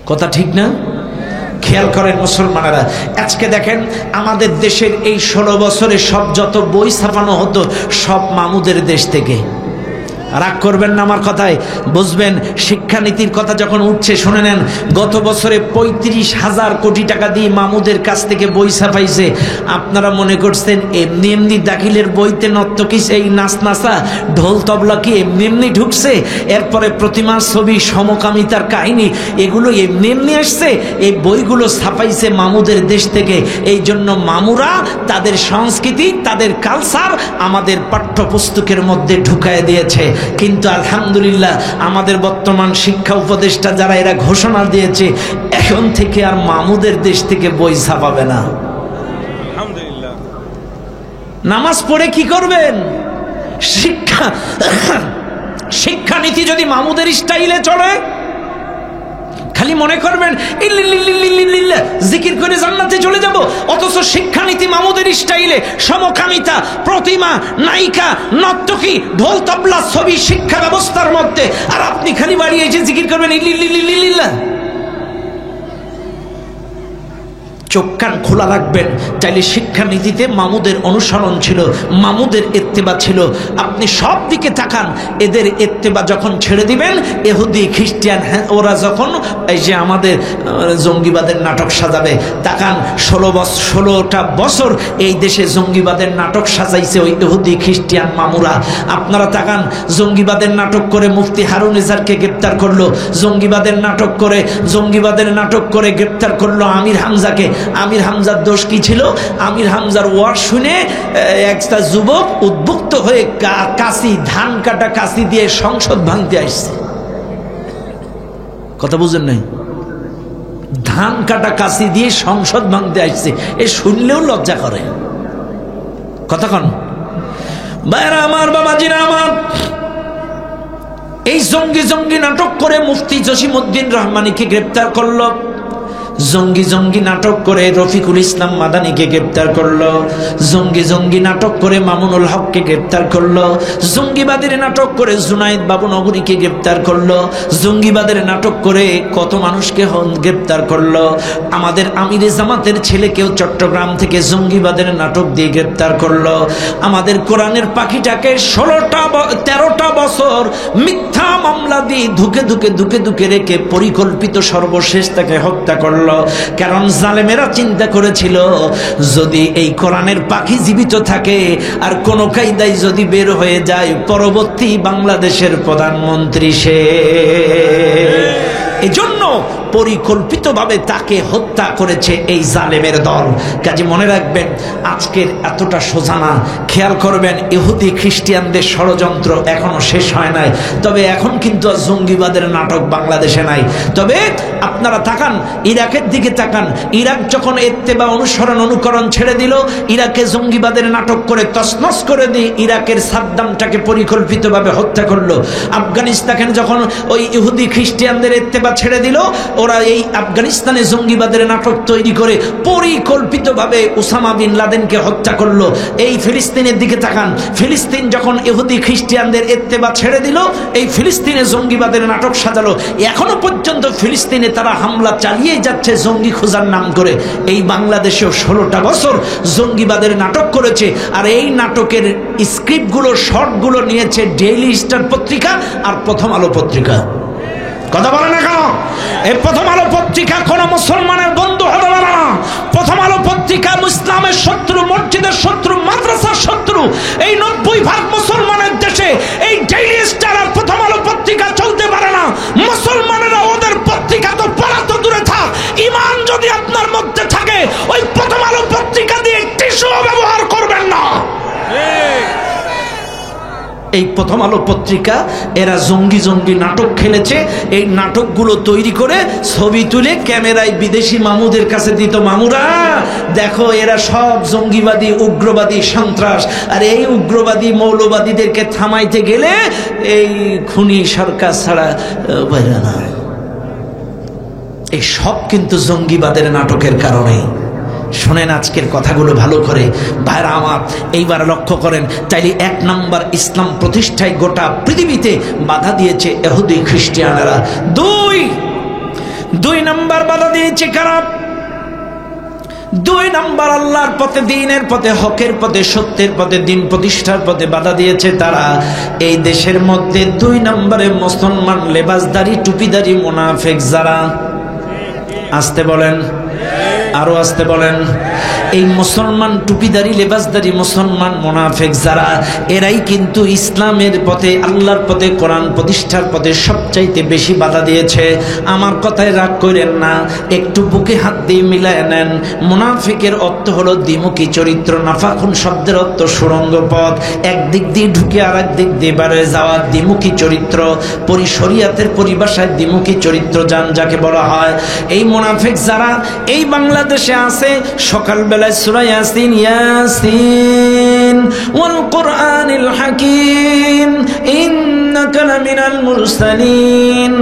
কথা ঠিক না? খেয়াল করেন মুসলমানেরা, আজকে দেখেন আমাদের দেশের এই 16 বছরে সব যত বই ছাপানো হতো সব মামুদের দেশ থেকে। রাগ করবেন না আমার কথায়, বুঝবেন শিক্ষানীতির কথা যখন উঠছে শুনে নেন। গত বছরে 35,000 কোটি টাকা দিয়ে মামুদের কাছ থেকে বই ছাপাইছে। আপনারা মনে করছেন এমনি এমনি দাখিলের বইতে নর্তকী এই নাচ নাচা ঢোল তবলা কি এমনি এমনি ঢুকছে? এরপরে প্রতিমার ছবি, সমকামিতার কাহিনী, এগুলো এমনি এমনি আসছে? এই বইগুলো ছাপাইছে মামুদের দেশ থেকে। এই জন্য মামুরা তাদের সংস্কৃতি, তাদের কালচার আমাদের পাঠ্যপুস্তকের মধ্যে ঢুকায় দিয়েছে। কিন্তু আলহামদুলিল্লাহ আমাদের বর্তমান শিক্ষা উপদেষ্টা যারা, এরা ঘোষণা দিয়েছে এখন থেকে আর মামুদের দেশ থেকে বই ছাপাবে না। আলহামদুলিল্লাহ। নামাজ পড়ে কি করবেন? শিক্ষানীতি যদি মামুদের স্টাইলে চলে, খালি মনে করবেন জিকির করে জান্নাতে চলে যাব, অথচ শিক্ষানীতি মামুদের স্টাইলে সমকামিতা, প্রতিমা, নায়িকা, নর্তকী, ঢোল তবলা, ছবি শিক্ষা ব্যবস্থার মধ্যে, আর আপনি খালি বাড়িয়ে এসে জিকির করবেন ইল্লিল্লিল্লিল্লাহ। চোখ কান খোলা রাখবেন। চাইলে শিক্ষানীতিতে মামুদের অনুসরণ ছিল, মামুদের ইত্তেবা ছিল। আপনি সব দিকে তাকান, এদের ইত্তেবা যখন ছেড়ে দিবেন, ইহুদি খ্রিস্টান, হ্যাঁ ওরা যখন এই যে আমাদের জঙ্গিবাদের নাটক সাজাবে, তাকান 16টা বছর এই দেশে জঙ্গিবাদের নাটক সাজাইছে ওই ইহুদি খ্রিস্টান মামুরা। আপনারা তাকান, জঙ্গিবাদের নাটক করে মুফতি হারুন ইজারকে গ্রেপ্তার করলো, জঙ্গিবাদের নাটক করে গ্রেপ্তার করলো আমির হামজাকে। আমির হামজার দোষ কি ছিল? আমির হামজার ওয়াজ শুনে একটা যুবক উদ্বুদ্ধ হয়ে কাশি, ধান কাটা কাশি দিয়ে সংসদ ভাঙতে আসছে। কথা বুঝেন নাই? ধান কাটা কাশি দিয়ে সংসদ ভাঙতে আসছে, এ শুনলেও লজ্জা করে। কথা কন ভাইরা আমার, বাবাজিরা আমার, এই জঙ্গি নাটক করে মুফতি জসিমউদ্দিন রহমানীকে গ্রেপ্তার করলো, জঙ্গি নাটক করে রফিকুল ইসলাম মাদানীকে গ্রেপ্তার করলো, জঙ্গি নাটক করে মামুনুল হককে গ্রেপ্তার করলো, জঙ্গিবাদের নাটক করে জুনায়েদ বাবু নগরীকে গ্রেপ্তার করলো, জঙ্গিবাদের নাটক করে কত মানুষকে গ্রেপ্তার করলো। আমাদের আমিরে জামাতের ছেলেকেও চট্টগ্রাম থেকে জঙ্গিবাদের নাটক দিয়ে গ্রেপ্তার করলো। আমাদের কোরআনের পাখিটাকে 13টা বছর মিথ্যা মামলা দিয়ে ধুকে রেখে পরিকল্পিত সর্বশেষ তাকে হত্যা করলো। কারণ জালেমেরা চিন্তা করেছিল যদি এই কোরআনের পাখি জীবিত থাকে আর কোন কায়দায় যদি বের হয়ে যায়, পরবর্তী বাংলাদেশের প্রধানমন্ত্রী সে। এজন্য পরিকল্পিতভাবে তাকে হত্যা করেছে এই জালেমের দল। কাজে মনে রাখবেন, আজকের এতটা সোজা না। খেয়াল করবেন, ইহুদি খ্রিস্টানদের ষড়যন্ত্র এখনো শেষ হয় নাই। তবে এখন কিন্তু জঙ্গিবাদের নাটক বাংলাদেশে নাই। তবে আপনারা তাকান, ইরাকের দিকে তাকান। ইরাক যখন ইত্তেবা অনুকরণ ছেড়ে দিল, ইরাকে জঙ্গিবাদের নাটক করে তছনছ করে দিয়ে ইরাকের সাদ্দামটাকে পরিকল্পিতভাবে হত্যা করলো। আফগানিস্তানে যখন ওই ইহুদি খ্রিস্টানদের ইত্তেবা ছেড়ে দিল, ওরা এই আফগানিস্তানে জঙ্গিবাদের নাটক তৈরি করে পরিকল্পিতভাবে ওসামা বিন লাদেনকে হত্যা করলো। এই ফিলিস্তিনের দিকে তাকান, ফিলিস্তিন যখন ইহুদি খ্রিস্টানদের ইত্তেবা ছেড়ে দিল, এই ফিলিস্তিনে জঙ্গিবাদের নাটক সাজালো। এখনো পর্যন্ত ফিলিস্তিনে তারা হামলা চালিয়ে যাচ্ছে জঙ্গি খোঁজার নাম করে। এই বাংলাদেশেও 16টা বছর জঙ্গিবাদের নাটক করেছে। আর এই নাটকের স্ক্রিপ্টগুলো, শর্টগুলো নিয়েছে ডেইলি স্টার পত্রিকা আর প্রথম আলো পত্রিকা। কথা বলে না কেন? এই প্রথম আলো পত্রিকা কোন মুসলমানের বন্ধু হতে পারে না। প্রথম আলো পত্রিকা ইসলামের শত্রু, মসজিদের শত্রু, মাদ্রাসার শত্রু। এই 90% মুসলমানের দেশে এই ডেইলি স্টার আর প্রথম আলো পত্রিকা চলতে পারে না। মুসলমানেরা ওদের পত্রিকা তো পড়া তো দূরে থাক, ঈমান যদি আপনার মধ্যে থাকে, ওই প্রথম আলো পত্রিকা দিয়ে টিস্যু ব্যবহার করবেন না। এই প্রথম আলো পত্রিকা এরা জঙ্গি নাটক খেলেছে। এই নাটকগুলো তৈরি করে ছবি তুলে ক্যামেরায় বিদেশি মামুদের কাছে দিত। মামুরা দেখো, এরা সব জঙ্গিবাদী, উগ্রবাদী, সন্ত্রাস। আর এই উগ্রবাদী মৌলবাদীদেরকে থামাইতে গেলে এই খুনি সরকার ছাড়া বাইরে না। এই সব কিন্তু জঙ্গিবাদের নাটকের কারণে। শোনেন আজকের কথাগুলো ভালো করে ভাইরা আমার, এইবার লক্ষ্য করেন। তাইলে 1 নাম্বার ইসলাম প্রতিষ্ঠায় গোটা পৃথিবীতে বাধা দিয়েছে ইহুদি খ্রিস্টানেরা। 2 নাম্বার বাধা দিয়েছে কারা? 2 নাম্বার আল্লাহর পথে, দ্বীনের পথে, হকের পথে, সত্যের পথে, দ্বীন প্রতিষ্ঠার পথে বাধা দিয়েছে তারা। এই দেশের মধ্যে 2 নম্বরে মুসলমান লেবাসদারি টুপিদারি মুনাফিক যারা, আসতে বলেন, আরো আসতে বলেন, এই মুসলমান টুপিদারি লেবাসদারি মুসলমান মুনাফিক যারা, এরাই কিন্তু ইসলামের পথে, আল্লাহর পথে, কোরআন প্রতিষ্ঠার পথে সবচাইতে বেশি বাধা দিয়েছে। আমার কথায় রাগ করেন না, একটু বুকে হাত দিয়ে মিলায় নেন। মুনাফিকের অর্থ হলো দ্বিমুখী চরিত্র। নাফাকুন শব্দের অর্থ সুড়ঙ্গ পথ, একদিক দিয়ে ঢুকে আর এক দিক দিয়ে বেরোয় যাওয়া, দ্বিমুখী চরিত্র। শরিয়াতের পরিভাষায় দ্বিমুখী চরিত্র যাকে বলা হয়। এই মুনাফিক যারা এই বাংলাদেশে আছে, সকালবেলা সূরা ইয়াসিন, ইয়াসিন ওয়াল কুরআনিল হাকীম ইন্নাকা লামিনাল মুরসালিন,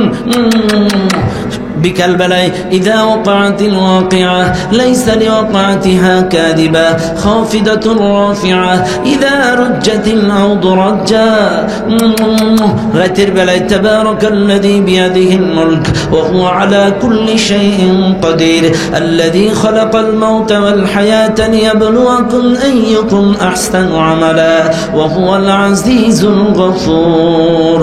বিকাল বেলায় ইযা ওয়াকাতিল ওয়াকিআ লাইসা লিওয়াকাতিহা কাযিবা খাফিদাতুর রাফিআ ইযা রুজ্জাতিল আরদু রাজ্জা, রাতের বেলায় তাবারাকাল্লাযী বিয়াদিহিল মুলক ওয়া হুয়া আলা কুল্লি শাইইন কাদির আল্লাযী খালাকাল মাউতা ওয়াল হায়াতা লিয়াবলুয়াকুম আইয়ুকুম আহসানু আমালা ওয়া হুয়াল আজিজুল গফুর।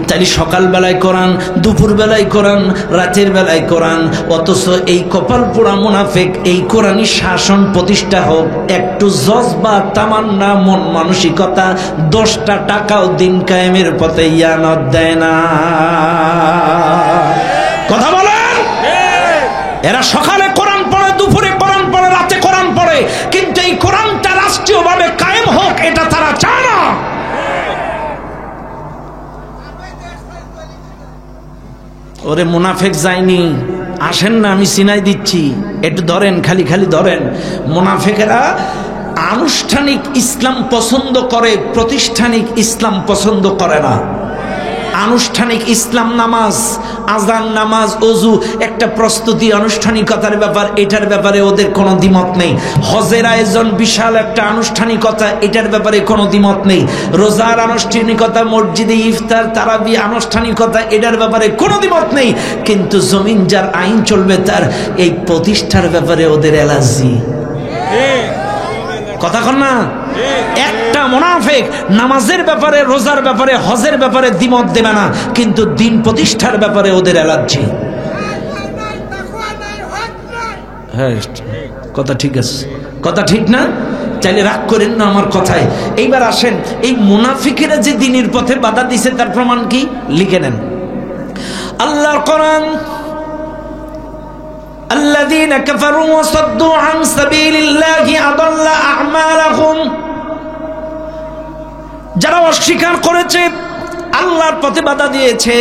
তাই সকাল বেলায় কোরআন, দুপুর বেলায় কোরআন, রাতের বেলায় কোরআন, অথচ এই কপাল পোড়া মুনাফিক এই কোরআনী শাসন প্রতিষ্ঠা হোক, একটু জজবা তামান্না মন মানসিকতা 10টা টাকাও দিন কায়েমের পথে ইয়ানত দেয় না। কথা বলেন, এরা সকালে কোরআন পড়ে, দুপুরে কোরআন পড়ে, রাতে কোরআন পড়ে, কিন্তু এই কোরআনটা রাষ্ট্রীয়ভাবে কায়েম হোক এটা তারা চায় না। ওরে মুনাফিক যায়নি, আসেন না, আমি চিনাই দিচ্ছি, একটু ধরেন, খালি খালি ধরেন। মুনাফিকেরা আনুষ্ঠানিক ইসলাম পছন্দ করে, প্রতিষ্ঠানিক ইসলাম পছন্দ করে না। আনুষ্ঠানিক ইসলাম নামাজ, আজান, নামাজ, ওযু, একটা প্রস্তুতি, আনুষ্ঠানিকতার ব্যাপার, এটার ব্যাপারে ওদের কোনো দ্বিমত নেই। হজের আয়োজন বিশাল একটা আনুষ্ঠানিকতা, এটার ব্যাপারে কোনো দ্বিমত নেই। রোজার আনুষ্ঠানিকতা, মসজিদে ইফতার, তারাবি আনুষ্ঠানিকতা, এটার ব্যাপারে কোনো দ্বিমত নেই। কিন্তু জমিন যার আইন চলবে তার এই প্রতিষ্ঠার ব্যাপারে ওদের অ্যালার্জি। কথা কন না? একটা মুনাফিক নামাজের ব্যাপারে, রোজার ব্যাপারে, হজের ব্যাপারে দ্বিমত দেবে না, কিন্তু দিন প্রতিষ্ঠার ব্যাপারে ওদের অ্যালার্জি। হ্যাঁ, কথা ঠিক আছে, কথা ঠিক না? চাইলে রাগ করেন না আমার কথায়। এইবার আসেন, এই মুনাফিকেরা যে দ্বীনের পথে বাধা দিছে তার প্রমাণ কি? লিখে নেন আল্লাহর কোরআন, الذين كفروا وصدوا عن سبيل الله أضل أعمالهم, যারা অস্বীকার করেছে, আল্লাহর পথে বাধা দিয়েছে,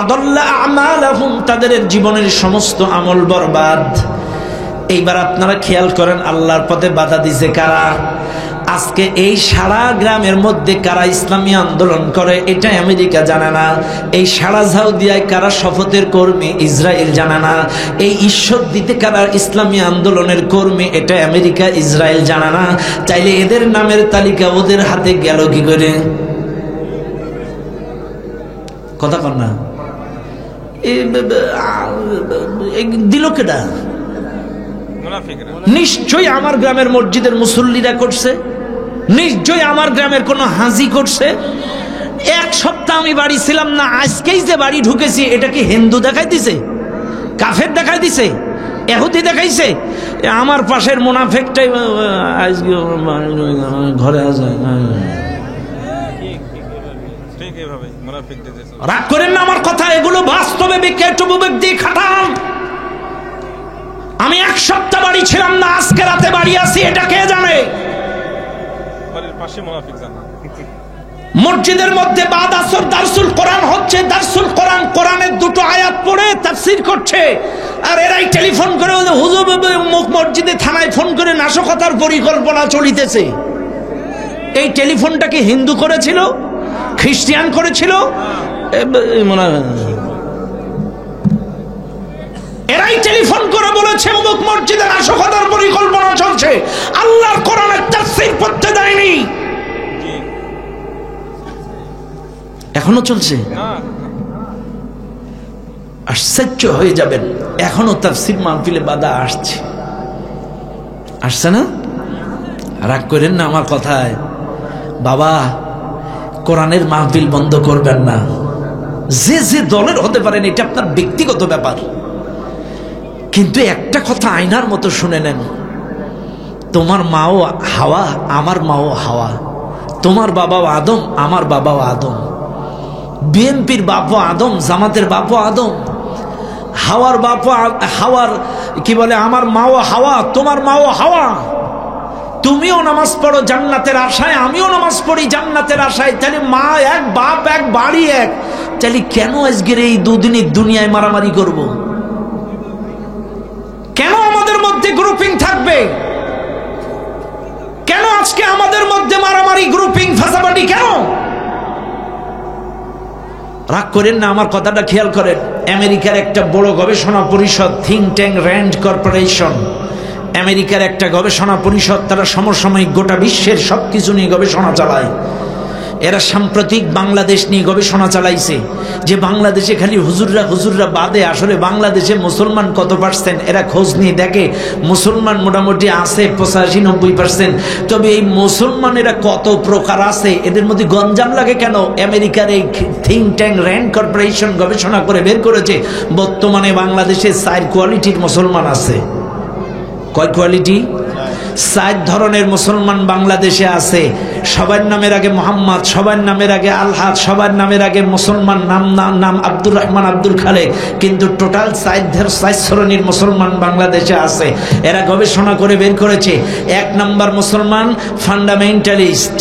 আদাল্লা আমালাহুম, তাদের জীবনের সমস্ত আমল বরবাদ। এইবার আপনারা খেয়াল করেন, আল্লাহর পথে বাধা দিয়েছে কারা? আজকে এই সারা গ্রামের মধ্যে কারা ইসলামী আন্দোলন করে এটা আমেরিকা জানে না। এই সারা ঝাউদিয়ায় কারা শপথের কর্মী ইসরায়েল জানে না। এই ঈশ্বর দিতে কারা ইসলামী আন্দোলনের কর্মী এটা আমেরিকা ইসরায়েল জানে না। চাইলে এদের নামের তালিকা ওদের হাতে গেল কি করে? কথা কর না, দিল কেডা? নিশ্চয়ই আমার গ্রামের মসজিদের মুসল্লিরা করছে, নিশ্চয়ই আমার গ্রামের কোন হাজি করছে। 1 সপ্তাহ আমি বাড়ি ছিলাম না, আজকেই যে বাড়ি ঢুকেছি, এটা কি হিন্দু দেখাই দিছে, কাফের দেখাই দিছে, ইহুদি দেখাইছে? আমার পাশের মুনাফিকটাই আজকে ঘরে আছে। রাগ করেন না আমার কথা, এগুলো বাস্তবে বিবেক দিয়ে খাটান। আমি 1 সপ্তাহ বাড়ি ছিলাম না, আজকে রাতে বাড়ি আছি, এটা কে জানে? মসজিদের মধ্যে বাদ আসর দারসুল কোরআন হচ্ছে, দারসুল কোরআন, কোরআনের 2টো আয়াত পড়ে তাফসীর করছে, আর এরাই টেলিফোন করে হুজুর মসজিদে থানায় ফোন করে নাশকতার পরিকল্পনা চলিতেছে। এই টেলিফোনটা কি হিন্দু করেছিল, খ্রিস্টান করেছিল? এরাই টেলিফোন করে বলেছে অমুক মসজিদে নাশকতার পরিকল্পনা চলছে, আল্লাহর কোরআনের তাফসীর পড়তে দেয়নি। এখনো চলছে। আশ্চর্য হয়ে যাবেন, এখনো তাফসীর মাহফিলে বাধা আসছে না? রাগ করেন না আমার কথায়। বাবা, কোরআনের মাহফিল বন্ধ করবেন না। যে যে দলের হতে পারেন, এটা আপনার ব্যক্তিগত ব্যাপার, কিন্তু একটা কথা আয়নার মতো শুনে নেন। তোমার মাও হাওয়া, আমার মাও হাওয়া। তোমার বাবাও আদম, আমার বাবাও আদম। বিএনপির বাপও আদম, জামাতের বাপও আদম। হাওয়ার বাপও হাওয়ার কি বলে, আমার মাও হাওয়া, তোমার মাও হাওয়া। তুমিও নামাজ পড়ো জান্নাতের আশায়, আমিও নামাজ পড়ি জান্নাতের আশায়। তাহলে মা এক, বাপ এক, বাড়ি এক। তাহলে কেন আজকের এই দুদিনের দুনিয়ায় মারামারি করব? কেন আমাদের মধ্যে গ্রুপিং থাকবে? কেন আজকে আমাদের মধ্যে মারামারি, গ্রুপিং, ফাঁসাবাড়ি কেন? রাগ করেন না, আমার কথাটা খেয়াল করেন। আমেরিকার একটা বড় গবেষণা পরিষদ, থিঙ্ক ট্যাঙ্ক র্যান্ড কর্পোরেশন, আমেরিকার একটা গবেষণা পরিষদ, তারা সমসাময়িক গোটা বিশ্বের সবকিছু নিয়ে গবেষণা চালায়। এরা সাম্প্রতিক বাংলাদেশ নিয়ে গবেষণা চালাইছে যে বাংলাদেশে খালি হুজুররা বাদে আসলে বাংলাদেশে মুসলমান কত পার্সেন্ট। এরা খোঁজ নিয়ে দেখে মুসলমান মোটামুটি আছে 85-90%। তবে এই মুসলমানেরা কত প্রকার আছে, এদের মধ্যে গঞ্জাম লাগে কেন? আমেরিকার এই থিঙ্ক ট্যাঙ্ক র্যান্ড কর্পোরেশন গবেষণা করে বের করেছে বর্তমানে বাংলাদেশে 4 কোয়ালিটির মুসলমান আছে। কয় কোয়ালিটি? 4 ধরনের মুসলমান বাংলাদেশে আছে। সবার নামের আগে মোহাম্মদ, সবার নামের আগে আলহাদ, সবার নামের আগে মুসলমান, নাম আব্দুর রহমান, আব্দুল খালেক, কিন্তু টোটাল 4 শ্রেণীর মুসলমান বাংলাদেশে আছে। এরা গবেষণা করে বের করেছে 1 নম্বর মুসলমান ফান্ডামেন্টালিস্ট।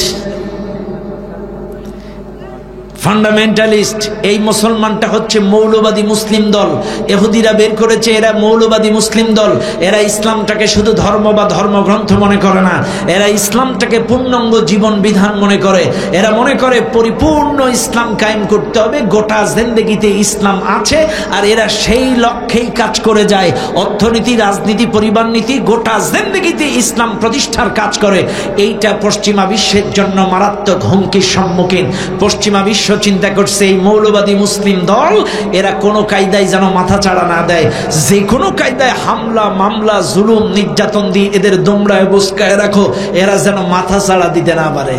এই মুসলমানটা হচ্ছে মৌলবাদী মুসলিম দল। ইহুদিরা বের করেছে এরা মৌলবাদী মুসলিম দল। এরা ইসলামটাকে শুধু ধর্ম বা ধর্মগ্রন্থ মনে করে না, এরা ইসলামটাকে পূর্ণাঙ্গ জীবন বিধান মনে করে। এরা মনে করে পরিপূর্ণ ইসলাম কায়েম করতে হবে, গোটা জিন্দেগিতে ইসলাম আছে, আর এরা সেই লক্ষ্যেই কাজ করে যায়। অর্থনীতি, রাজনীতি, পরিবার নীতি, গোটা জিন্দেগিতে ইসলাম প্রতিষ্ঠার কাজ করে। এইটা পশ্চিমা বিশ্বের জন্য মারাত্মক হুমকির সম্মুখীন। পশ্চিমা বিশ্ব চিন্তা করছে এই মৌলবাদী মুসলিম দল এরা কোনো কায়দায় যেন মাথা চাড়া না দেয়, যে কোনো কায়দায় হামলা, মামলা, জুলুম, নির্যাতন দিয়ে এদের দমড়ায় বসকায় রাখো, এরা যেন মাথা চাড়া দিতে না পারে।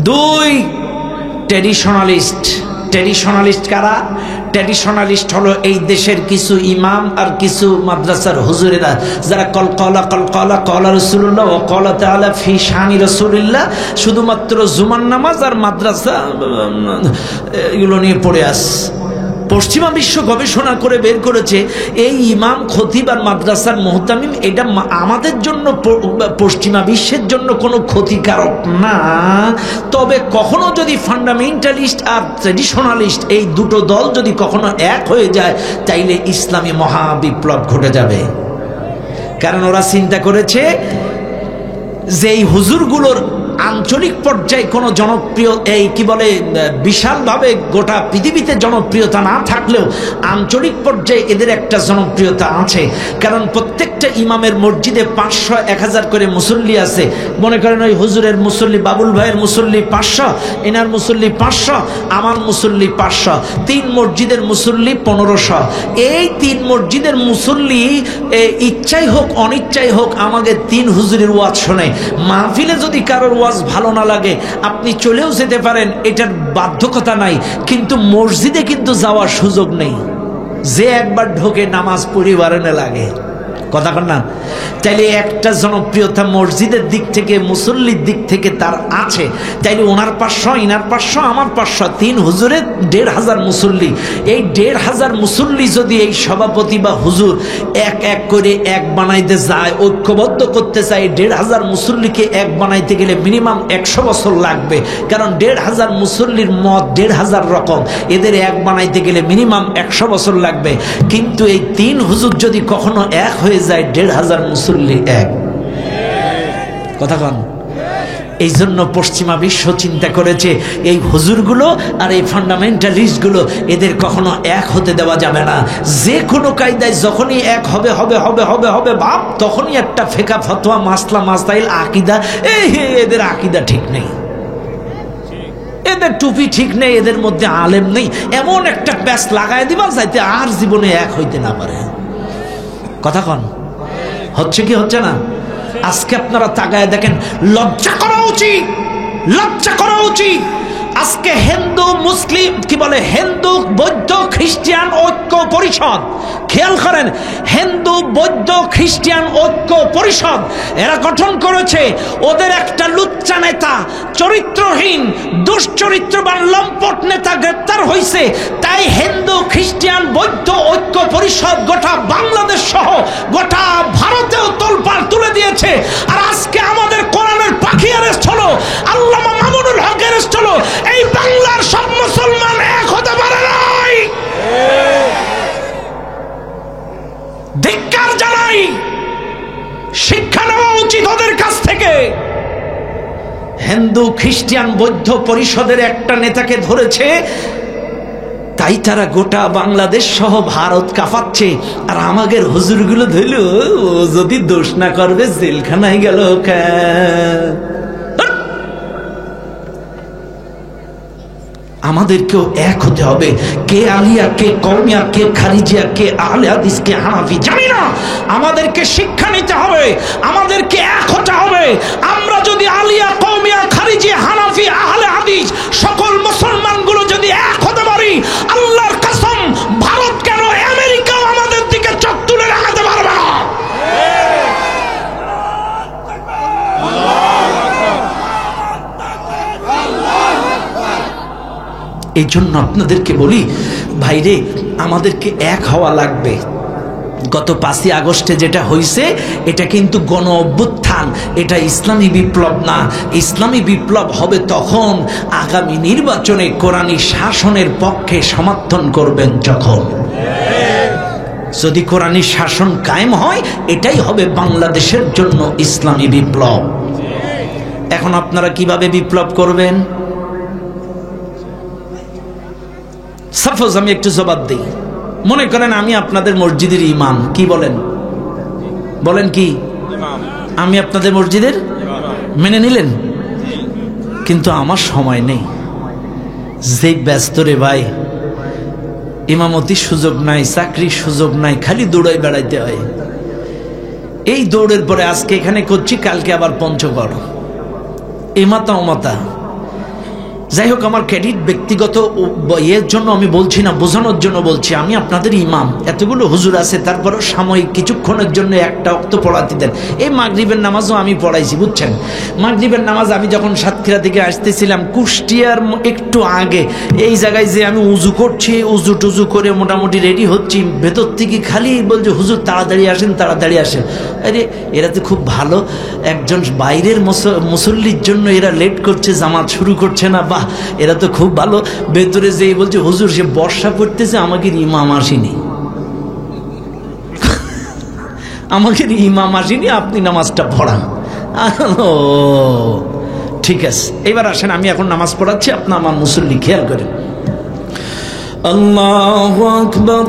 2 ট্র্যাডিশনালিস্ট কারা? ট্র্যাডিশনালিস্ট হলো এই দেশের কিছু ইমাম আর কিছু মাদ্রাসার হুজুরেরা, যারা কলা রাসূলুল্লাহ ওয়া ক্বালা তাআলা ফি শানি রাসূলিল্লাহ, শুধুমাত্র জুমার নামাজ আর মাদ্রাসা এগুলো নিয়ে পড়ে আস। পশ্চিমা বিশ্ব গবেষণা করে বের করেছে এই ইমাম, খতিব আর মাদ্রাসার মুহতামিম এটা আমাদের জন্য, পশ্চিমা বিশ্বের জন্য কোনো ক্ষতিকারক না। তবে কখনো যদি ফান্ডামেন্টালিস্ট আর ট্র্যাডিশনালিস্ট এই দুটো দল যদি কখনো এক হয়ে যায়, তাইলে ইসলামী মহাবিপ্লব ঘটে যাবে। কারণ ওরা চিন্তা করেছে যে এই হুজুরগুলোর আঞ্চলিক পর্যায়ে কোনো জনপ্রিয়, এই কি বলে, বিশালভাবে গোটা পৃথিবীতে জনপ্রিয়তা না থাকলেও আঞ্চলিক পর্যায়ে এদের একটা জনপ্রিয়তা আছে। কারণ প্রত্যেকটা ইমামের মসজিদে 500-1000 করে মুসল্লি আছে। মনে করেন ওই হুজুরের মুসল্লি, বাবুল ভাইয়ের মুসল্লি 500, এনার মুসল্লি 500, আমার মুসল্লি 500, 3 মসজিদের মুসল্লি 1500। এই 3 মসজিদের মুসল্লি ইচ্ছাই হোক অনিচ্ছাই হোক আমাদের 3 হুজুরের ওয়াজ শোনে। মাহফিলে যদি কারোর ওয়াজ ভালো না লাগে আপনি চলেও যেতে পারেন, এটার বাধ্যকতা নাই, কিন্তু মসজিদে কিন্তু যাওয়ার সুযোগ নেই। যে একবার ঢোকে নামাজ পড়িবার না লাগে, কথা কন না? তাইলে একটা জনপ্রিয়তা মসজিদের দিক থেকে, মুসল্লির দিক থেকে তার আছে। তাইলে ওনার 500, ইনার 500, আমার 500, 3 হুজুরের 1500 মুসল্লি। এই 1500 মুসল্লি যদি এই সভাপতি বা হুজুর এক করে এক বানাইতে যায়, ঐক্যবদ্ধ করতে চায়, 1500 মুসল্লিকে এক বানাইতে গেলে মিনিমাম 100 বছর লাগবে। কারণ 1500 মুসল্লির মত 1500 রকম, এদের এক বানাইতে গেলে মিনিমাম 100 বছর লাগবে। কিন্তু এই 3 হুজুর যদি কখনো এক হয়ে যায়, 1500 মুসল্লি এক, কথা কন? এই জন্য পশ্চিমা বিশ্ব চিন্তা করেছে এই হুজুরগুলো আর এই ফান্ডামেন্টালিস্টগুলো এদের কখনো এক হতে দেওয়া যাবে না। যে কোনো কায়দায় যখনই এক হবে হবে হবে হবে হবে বাপ, তখনই একটা ফেকা ফতোয়া মাসলা মাসাইল আকিদা, এদের আকিদা ঠিক নেই, এদের টুপি ঠিক নেই, এদের মধ্যে আলেম নেই, এমন একটা প্যাচ লাগাই দিবা যাইতে আর জীবনে এক হইতে না পারে। কথা কন হচ্ছে কি হচ্ছে না? আজকে আপনারা তাকায় দেখেন, লজ্জা করা উচিত, লজ্জা করা উচিত। আজকে হিন্দু মুসলিম কি বলে, হিন্দু বৌদ্ধ খ্রিস্টান ঐক্য পরিষদ, খেয়াল করেন, হিন্দু বৌদ্ধ খ্রিস্টান ঐক্য পরিষদ এরা গঠন করেছে। ওদের একটা লুচ্চা নেতা, চরিত্রহীন দুশ্চরিত্রবান লম্পট নেতা গ্রেপ্তার হয়েছে। তাই হিন্দু খ্রিস্টান বৌদ্ধ ঐক্য পরিষদ গোটা বাংলাদেশ সহ গোটা ভারতেও তোলপাড় তুলে দিয়েছে। আর আজকে আমাদের কোরআনের পাখি অ্যারেস্ট হলো, আল্লামা মামুনুল হক অ্যারেস্ট হলো। এই বাংলার সব মুসলমান এক হতে পারে নাই। ধিক্কার জানাই, শিক্ষা নেওয়া উচিত ওদের কাছ থেকে। হিন্দু খ্রিস্টান বৌদ্ধ পরিষদের একটা নেতাকে ধরেছে, তাই তারা গোটা বাংলাদেশ সহ ভারত কাঁপাচ্ছে। আর আমাদের হুজুরগুলো ধরল, ও যদি দোষ না করবে জেলখানায় গেল। আমাদেরকেও এক হতে হবে। কে আলিয়া, কে কওমিয়া, কে খারিজিয়া, কে আহলে হাদিস, কে হানাফি জানি না, আমাদেরকে শিক্ষা নিতে হবে, আমাদেরকে এক হতে হবে। আমরা যদি আলিয়া, কওমিয়া, খারিজিয়া, হানাফি, আহলে হাদিস সকল মুসলমানগুলো যদি এক হতে পারি, আল্লাহর কসম ভারত কেন আমেরিকাও আমাদের দিকে চোখ তুলে রাখতে পারবে না। এই জন্য আপনাদেরকে বলি ভাইরে, আমাদেরকে এক হওয়া লাগবে। গত 5ই আগস্টে যেটা হয়েছে এটা কিন্তু গণ অভ্যুত্থান, এটা ইসলামী বিপ্লব না। ইসলামী বিপ্লব হবে তখন আগামী নির্বাচনে কোরআনী শাসনের পক্ষে সমর্থন করবেন যখন। যদি কোরআনী শাসন কায়েম হয়, এটাই হবে বাংলাদেশের জন্য ইসলামী বিপ্লব। এখন আপনারা কিভাবে বিপ্লব করবেন? সাপোজ আমি একটু জবাব দিই, মনে করেন আমি আপনাদের মসজিদের ইমাম, কি বলেন? বলেন কি? আমি আপনাদের মসজিদের মেনে নিলেন, কিন্তু আমার সময় নেই, যে ব্যস্ত রে ভাই, ইমামতির সুযোগ নাই, চাকরির সুযোগ নাই, খালি দৌড়াই বেড়াইতে হয়। এই দৌড়ের পরে আজকে এখানে করছি, কালকে আবার পঞ্চগড়, এমাতা ওমাতা। যাই হোক, আমার ক্রেডিট ব্যক্তিগত এর জন্য আমি বলছি না, বোঝানোর জন্য বলছি। আমি আপনাদের ইমাম, এতগুলো হুজুর আছে, তারপরও সাময়িক কিছুক্ষণের জন্য একটা ওয়াক্ত পড়াতে দেন। এই মাগরিবের নামাজও আমি পড়াইছি, বুঝছেন? মাগরিবের নামাজ আমি যখন সাতক্ষীরা থেকে আসতেছিলাম, কুষ্টিয়ার একটু আগে এই জায়গায় যে আমি উজু করছি, উজু টুজু করে মোটামুটি রেডি হচ্ছি, ভেতর থেকে খালি বলছে, হুজুর তাড়াতাড়ি আসেন, তাড়াতাড়ি আসেন। আরে এরা তো খুব ভালো, একজন বাইরের মুসল্লির জন্য এরা লেট করছে, জামাত শুরু করছে না, বাহ এরা তো খুব ভালো। ভেতরে যেই বলছে, হুজুর সে বর্ষা পড়তেছে, আমাকে ইমাম আসেনি, আমাকে ইমাম আসেনি, আপনি নামাজটা পড়ান। ও ঠিক আছে, এবার আসেন, আমি এখন নামাজ পড়াচ্ছি, আপনি আমার মুসল্লি খেয়াল করেন। আল্লাহু আকবার।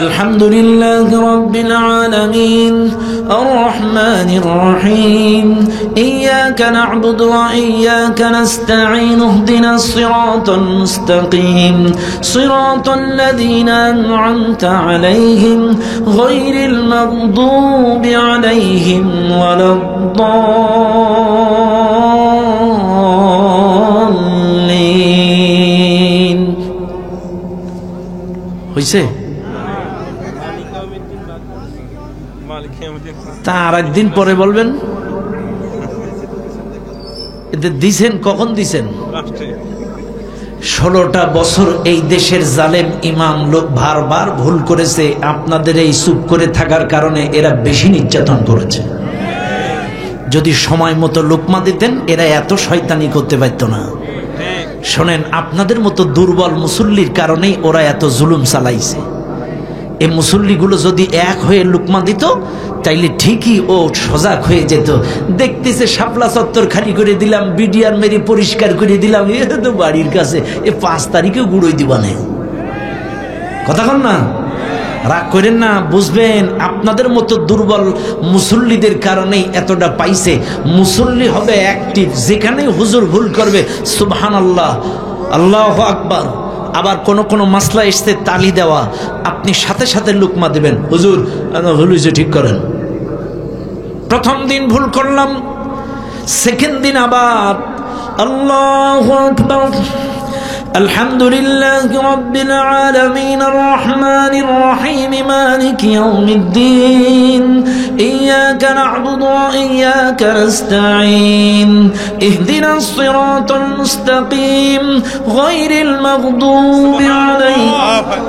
الحمد لله رب العالمين الرحمن الرحيم إياك نعبد وإياك نستعين اهدنا الصراط المستقيم صراط الذين أنعمت عليهم غير المغضوب عليهم ولا الضالين হইছে? তা আর একদিন পরে বলবেন এদের দিছেন, কখন দিছেন? 16টা বছর এই দেশের জালেম ইমাম লোক বারবার ভুল করেছে, আপনাদের এই চুপ করে থাকার কারণে এরা বেশি নির্যাতন করেছে। যদি সময় মতো লোকমা দিতেন, এরা এত শয়তানি করতে পারত না। শোনেন, আপনাদের মতো দুর্বল মুসল্লির কারণেই ওরা এত জুলুম চালাইছে। এই মুসল্লিগুলো যদি এক হয়ে লুকমা দিত, তাইলে ঠিকই ও সজাগ হয়ে যেত। দেখতেছে শাপলা চত্বর খালি করে দিলাম, বিডিআর মেরে পরিষ্কার করে দিলাম, এ তো বাড়ির কাছে, এ 5 তারিখেও গুঁড়োই দিবা না। কথা কন না, রাগ করেন না, বুঝবেন আপনাদের মতো দুর্বল মুসল্লিদের কারণেই এতটা পাইছে। মুসল্লি হবে অ্যাক্টিভ, যেখানে হুজুর ভুল করবে সুবহানাল্লাহ, আল্লাহু আকবার। আবার কোন কোন মাসলা এসে তালি দেওয়া, আপনি সাথে সাথে লুকমা দেবেন, হুজুর ভুল হয়েছে ঠিক করেন। প্রথম দিন ভুল করলাম, সেকেন্ড দিন আবার আল্লাহু আকবার, আলহামদুলিল্লাহি রাব্বিল আলামিন আর রহমানির রহিম মালিকি ইয়াউমিদ্দিন ইয়্যাকা না'বুদু ওয়া ইয়্যাকা নাস্তাঈন ইহদিনাস সিরাতাল মুস্তাকিম গায়রিল মাগদুবি আলাইহিম।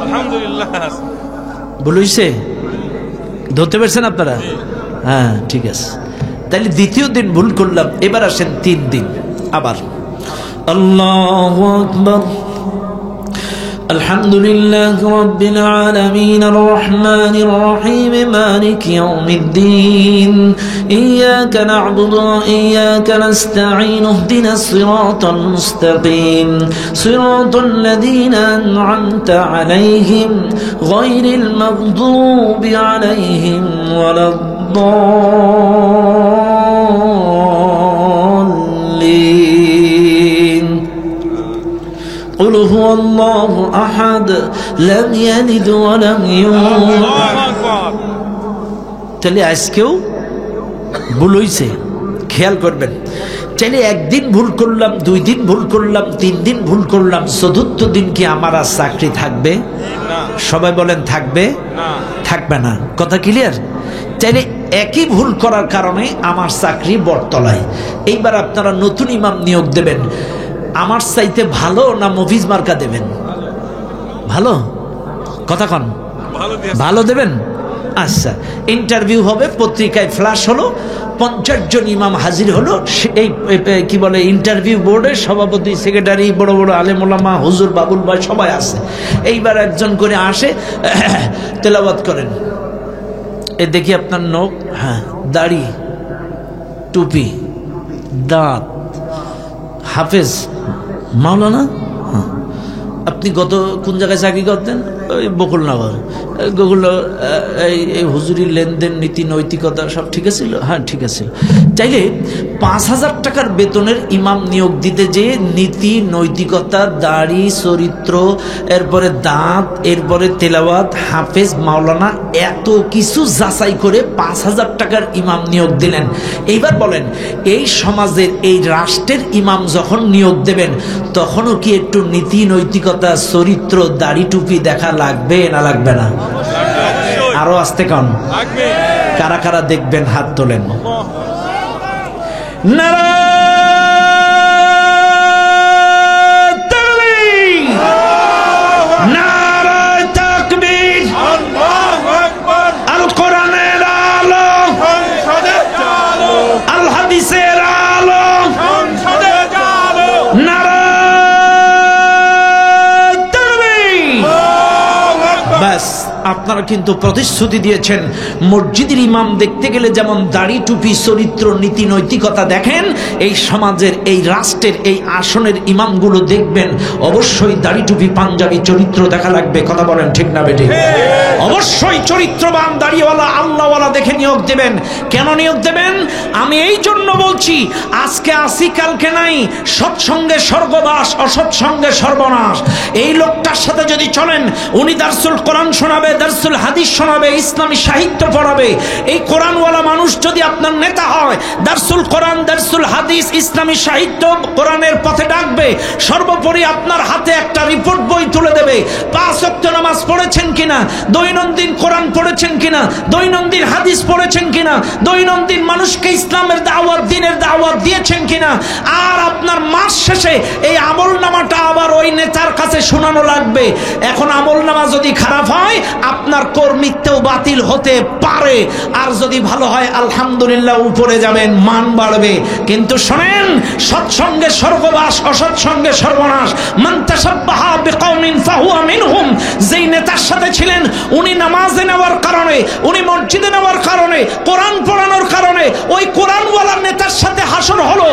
আলহামদুলিল্লাহ। ভুল হইছে? ধরতে পারছেন আপনারা? হ্যাঁ, ঠিক আছে। তাহলে দ্বিতীয় দিন ভুল করলাম, এবার আসেন 3 দিন আবার আল্লাহু আকবার, আলহামদুলিল্লাহি রাব্বিল আলামিন আর রহমানির রহিম মালিকি ইয়াউমিদ্দিন ইয়্যাকা না'বুদু ওয়া ইয়্যাকা নাস্তাঈন ইহদিনাস সিরাতাল মুস্তাকিম সিরাতাল লাযীনা আন'আমতা আলাইহিম গায়রিল মাগদুবি আলাইহিম ওয়ালাদ-দাল্লিন। قل هو الله أحد لم يلد ولم يولد। তাহলে আজকেও ভুল হইছে, খেয়াল করবেন। তাহলে একদিন ভুল করলাম, 2 দিন ভুল করলাম, 3 দিন ভুল করলাম, 4th দিন কি আমার আর চাকরি থাকবে? সবাই বলেন থাকবে? থাকবে না। কথা ক্লিয়ার? তাহলে একই ভুল করার কারণে আমার চাকরি বটতলায়। এইবার আপনারা নতুন ইমাম নিয়োগ দেবেন, আমার চাইতে ভালো না মফিজ মার্কা দেবেন? ভালো কথা কন, ভালো দেবেন। আচ্ছা, ইন্টারভিউ হবে, পত্রিকায় ফ্ল্যাশ হলো, 50 জন ইমাম হাজির হলো। এই কি বলে ইন্টারভিউ বোর্ডের সভাপতি, সেক্রেটারি, বড় বড় আলেম ওলামা, হুজুর, বাবুল ভাই সবাই আছে। এইবার একজন করে আসে, তেলাওয়াত করেন। এ দেখি আপনার নখ, হ্যাঁ, দাড়ি, টুপি, দাঁত, হাফেজ, মাওলানা। আপনি গত কোন জায়গায় চাকরি করতেন? ওই বকুলনগর। এই হুজুরির লেনদেন, নীতি, নৈতিকতা সব ঠিক আছিল? হ্যাঁ, ঠিক আছে। চাইলে 5,000 টাকার বেতনের ইমাম নিয়োগ দিতে যে নীতি, নৈতিকতা, দাড়ি, চরিত্র, এরপরে দাঁত, এরপরে তেলাওয়াত, হাফেজ, মাওলানা, এত কিছু যাচাই করে 5,000 টাকার ইমাম নিয়োগ দিলেন। এইবার বলেন, এই সমাজের, এই রাষ্ট্রের ইমাম যখন নিয়োগ দেবেন, তখনও কি একটু নীতি, নৈতিকতা, চরিত্র, দাড়ি, টুপি দেখা লাগবে না লাগবে না? আরো আসতে কন। কারা কারা দেখবেন হাত তোলেন। নারায়ে তাকবীর, নারায়ে তাকবীর, আল্লাহু আকবার। আল কোরআনের আলো সংসদে চালো, আল হাদিসের আলো সংসদে চালো। নারায়ে তাকবীর। বাস, আপনারা কিন্তু প্রতিশ্রুতি দিয়েছেন, মসজিদের ইমাম দেখতে গেলে যেমন দাড়ি, টুপি, চরিত্র, নীতি, নৈতিকতা দেখেন, এই সমাজের, এই রাষ্ট্রের, এই আসনের ইমামগুলো দেখবেন অবশ্যই দাড়ি, টুপি, পাঞ্জাবি, চরিত্র দেখা লাগবে। কথা বলেন ঠিক না বেটি? অবশ্যই চরিত্রবান, দাড়িওয়ালা, আল্লাহওয়ালা দেখে নিয়োগ দেবেন। কেন নিয়োগ দেবেন? আমি এই জন্য বলছি, আজকে আসি কালকে নাই, সৎসঙ্গে স্বর্গবাস, অসৎসঙ্গে সর্বনাশ। এই লোকটার সাথে যদি চলেন, উনি দারসুল কোরআন শোনাবে, দারসুল হাদিস শোনাবে, ইসলামী সাহিত্য পড়াবে। এই কোরআনওয়ালা মানুষ যদি আপনার নেতা হয়, দারসুল কোরআন, দারসুল হাদিস, ইসলামী সাহিত্য, কোরআনের পথে ডাকবে। সর্বোপরি আপনার হাতে একটা রিপোর্ট বই তুলে দেবে, 5 ওয়াক্ত নামাজ পড়েছেন কিনা, দৈনন্দিন কোরআন পড়েছেন কিনা, দৈনন্দিন হাদিস পড়েছেন কিনা, দৈনন্দিন মানুষকে ইসলামের দাওয়াত, দ্বীনের দাওয়াত দিয়েছেন কিনা। আর আপনার মাস শেষে এই আমল নামাটা আবার ওই নেতার কাছে শোনানো লাগবে। এখন আমল নামা যদি খারাপ হয়, আপনার কর্মীত্বও বাতিল হতে পারে। আর যদি ভালো হয়, আলহামদুলিল্লাহ, উপরে যাবেন, মান বাড়বে। কিন্তু শোনেন, সৎসঙ্গে স্বর্গবাস, অসৎসঙ্গে সর্বনাশ। মান তাশাব্বাহা বিকওমিন ফাহুয়া মিনহুম। যেই নেতার সাথে ছিলেন, উনি নামাজে নেওয়ার কারণে কারণে, উনি মসজিদে নেওয়ার কারণে, কোরআন পড়ানোর কারণে ওই কোরআনওয়ালা নেতার সাথে হাসর হলো।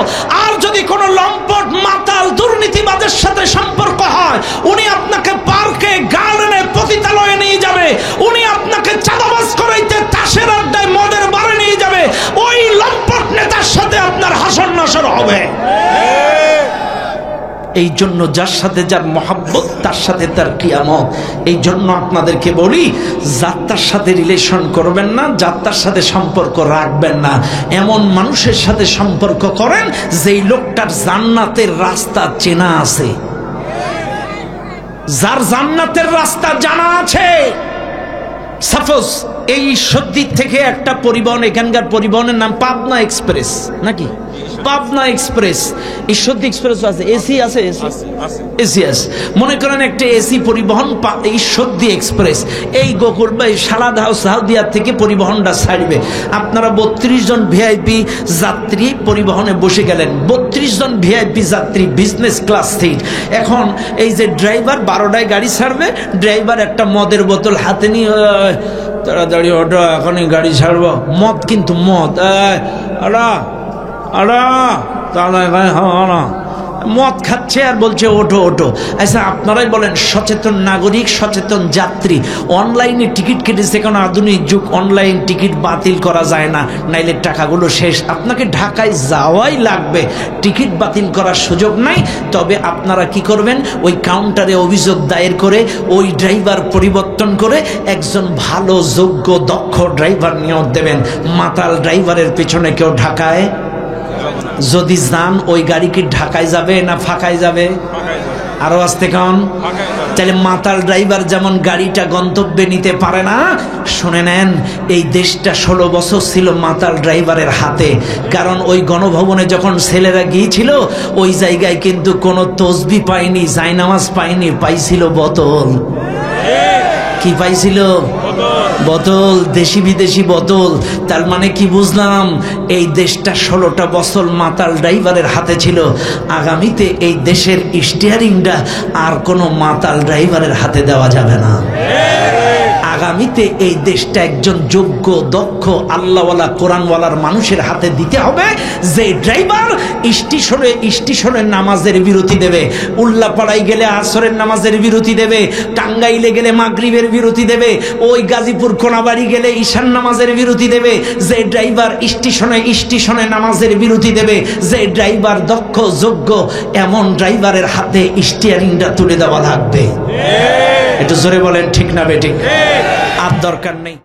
আর যদি কোনো লম্পট মাতাল দুর্নীতিবাদের সাথে সম্পর্ক হয়, উনি আপনাকে পার্কে গার্ডেনে পতিতালয়ে নিয়ে যাবে, উনি আপনাকে চাঁদাবাজ করাইতে তাসের আড্ডায় মদের বারে নিয়ে যাবে। ওই লম্পট নেতার সাথে আপনার হাসর নাসর হবে। এই জন্য যার সাথে যার মহাব্বত তার সাথে তার কিয়ামত। এই জন্য আপনাদেরকে বলি, যাত্রার সাথে রিলেশন করবেন না, যাত্রার সাথে সম্পর্ক রাখবেন না। এমন মানুষের সাথে সম্পর্ক করেন যেই লোকটার জান্নাতের রাস্তা চেনা আছে, যার জান্নাতের রাস্তা জানা আছে। সাপোজ এই ঈশ্বরদীর থেকে একটা পরিবহন, এখানকার পরিবহনের নাম পাবনা এক্সপ্রেস নাকি, পাবনা এক্সপ্রেস, ঈশ্বরদী এক্সপ্রেস আছে, এসি আছে, এসি আছে। মনে করেন একটা এসি পরিবহন ঈশ্বরদী এক্সপ্রেস এই গোকুল বা সালাদ হাউস সাউদিয়া থেকে পরিবহনটা ছাড়বে। আপনারা 32 জন ভিআইপি যাত্রী পরিবহনে বসে গেলেন, 32 জন ভিআইপি যাত্রী বিজনেস ক্লাস সিট। এখন এই যে ড্রাইভার 12টায় গাড়ি ছাড়বে, ড্রাইভার একটা মদের বোতল হাতে নিয়ে তাড়াতাড়ি অটো, এখনই গাড়ি ছাড়বো। মদ কিন্তু মদ, মদ খাচ্ছে আর বলছে ওঠো ওঠো। আচ্ছা আপনারাই বলেন, সচেতন নাগরিক, সচেতন যাত্রী, অনলাইনে টিকিট কেটেছে, কারণ আধুনিক যুগ, অনলাইন টিকিট বাতিল করা যায় না, নাইলে টাকাগুলো শেষ। আপনাকে ঢাকায় যাওয়াই লাগবে, টিকিট বাতিল করার সুযোগ নাই। তবে আপনারা কি করবেন, ওই কাউন্টারে অভিযোগ দায়ের করে ওই ড্রাইভার পরিবর্তন করে একজন ভালো যোগ্য দক্ষ ড্রাইভার নিয়োগ দেবেন। মাতাল ড্রাইভারের পেছনে কেউ ঢাকায় যদি যান, ওই গাড়ি কি ঢাকায় যাবে না ফাঁকায় যাবে? আরো আসতে কন। তাহলে মাতাল ড্রাইভার যেমন গাড়িটা গন্তব্যে নিতে পারে না, শুনে নেন, এই দেশটা 16 বছর ছিল মাতাল ড্রাইভারের হাতে। কারণ ওই গণভবনে যখন ছেলেরা গিয়েছিল, ওই জায়গায় কিন্তু কোনো তসবি পায়নি, জায়নামাজ পায়নি, পাইছিল বোতল। কি পাইছিল? বোতল, দেশি বিদেশি বোতল। তার মানে কি বুঝলাম, এই দেশটা 16টা বছর মাতাল ড্রাইভারের হাতে ছিল। আগামীতে এই দেশের স্টিয়ারিংটা আর কোনো মাতাল ড্রাইভারের হাতে দেওয়া যাবে না। আগামীতে এই দেশটা একজন যোগ্য দক্ষ আল্লাহওয়ালা কোরআনওয়ালার মানুষের হাতে দিতে হবে, যে ড্রাইভার স্টেশনে নামাজের বিরতি দেবে, উল্লাপাড়ায় গেলে আসরের নামাজের বিরতি দেবে, টাঙ্গাইলে গেলে মাগরিবের বিরতি দেবে, ওই গাজীপুর কোনাবাড়ি গেলে ঈশান নামাজের বিরতি দেবে। যে ড্রাইভার স্টেশনে নামাজের বিরতি দেবে, যে ড্রাইভার দক্ষ যোগ্য, এমন ড্রাইভারের হাতে স্টিয়ারিংটা তুলে দেওয়া লাগবে। একটু জোরে বলেন ঠিক না বেঠিক? আর দরকার নেই।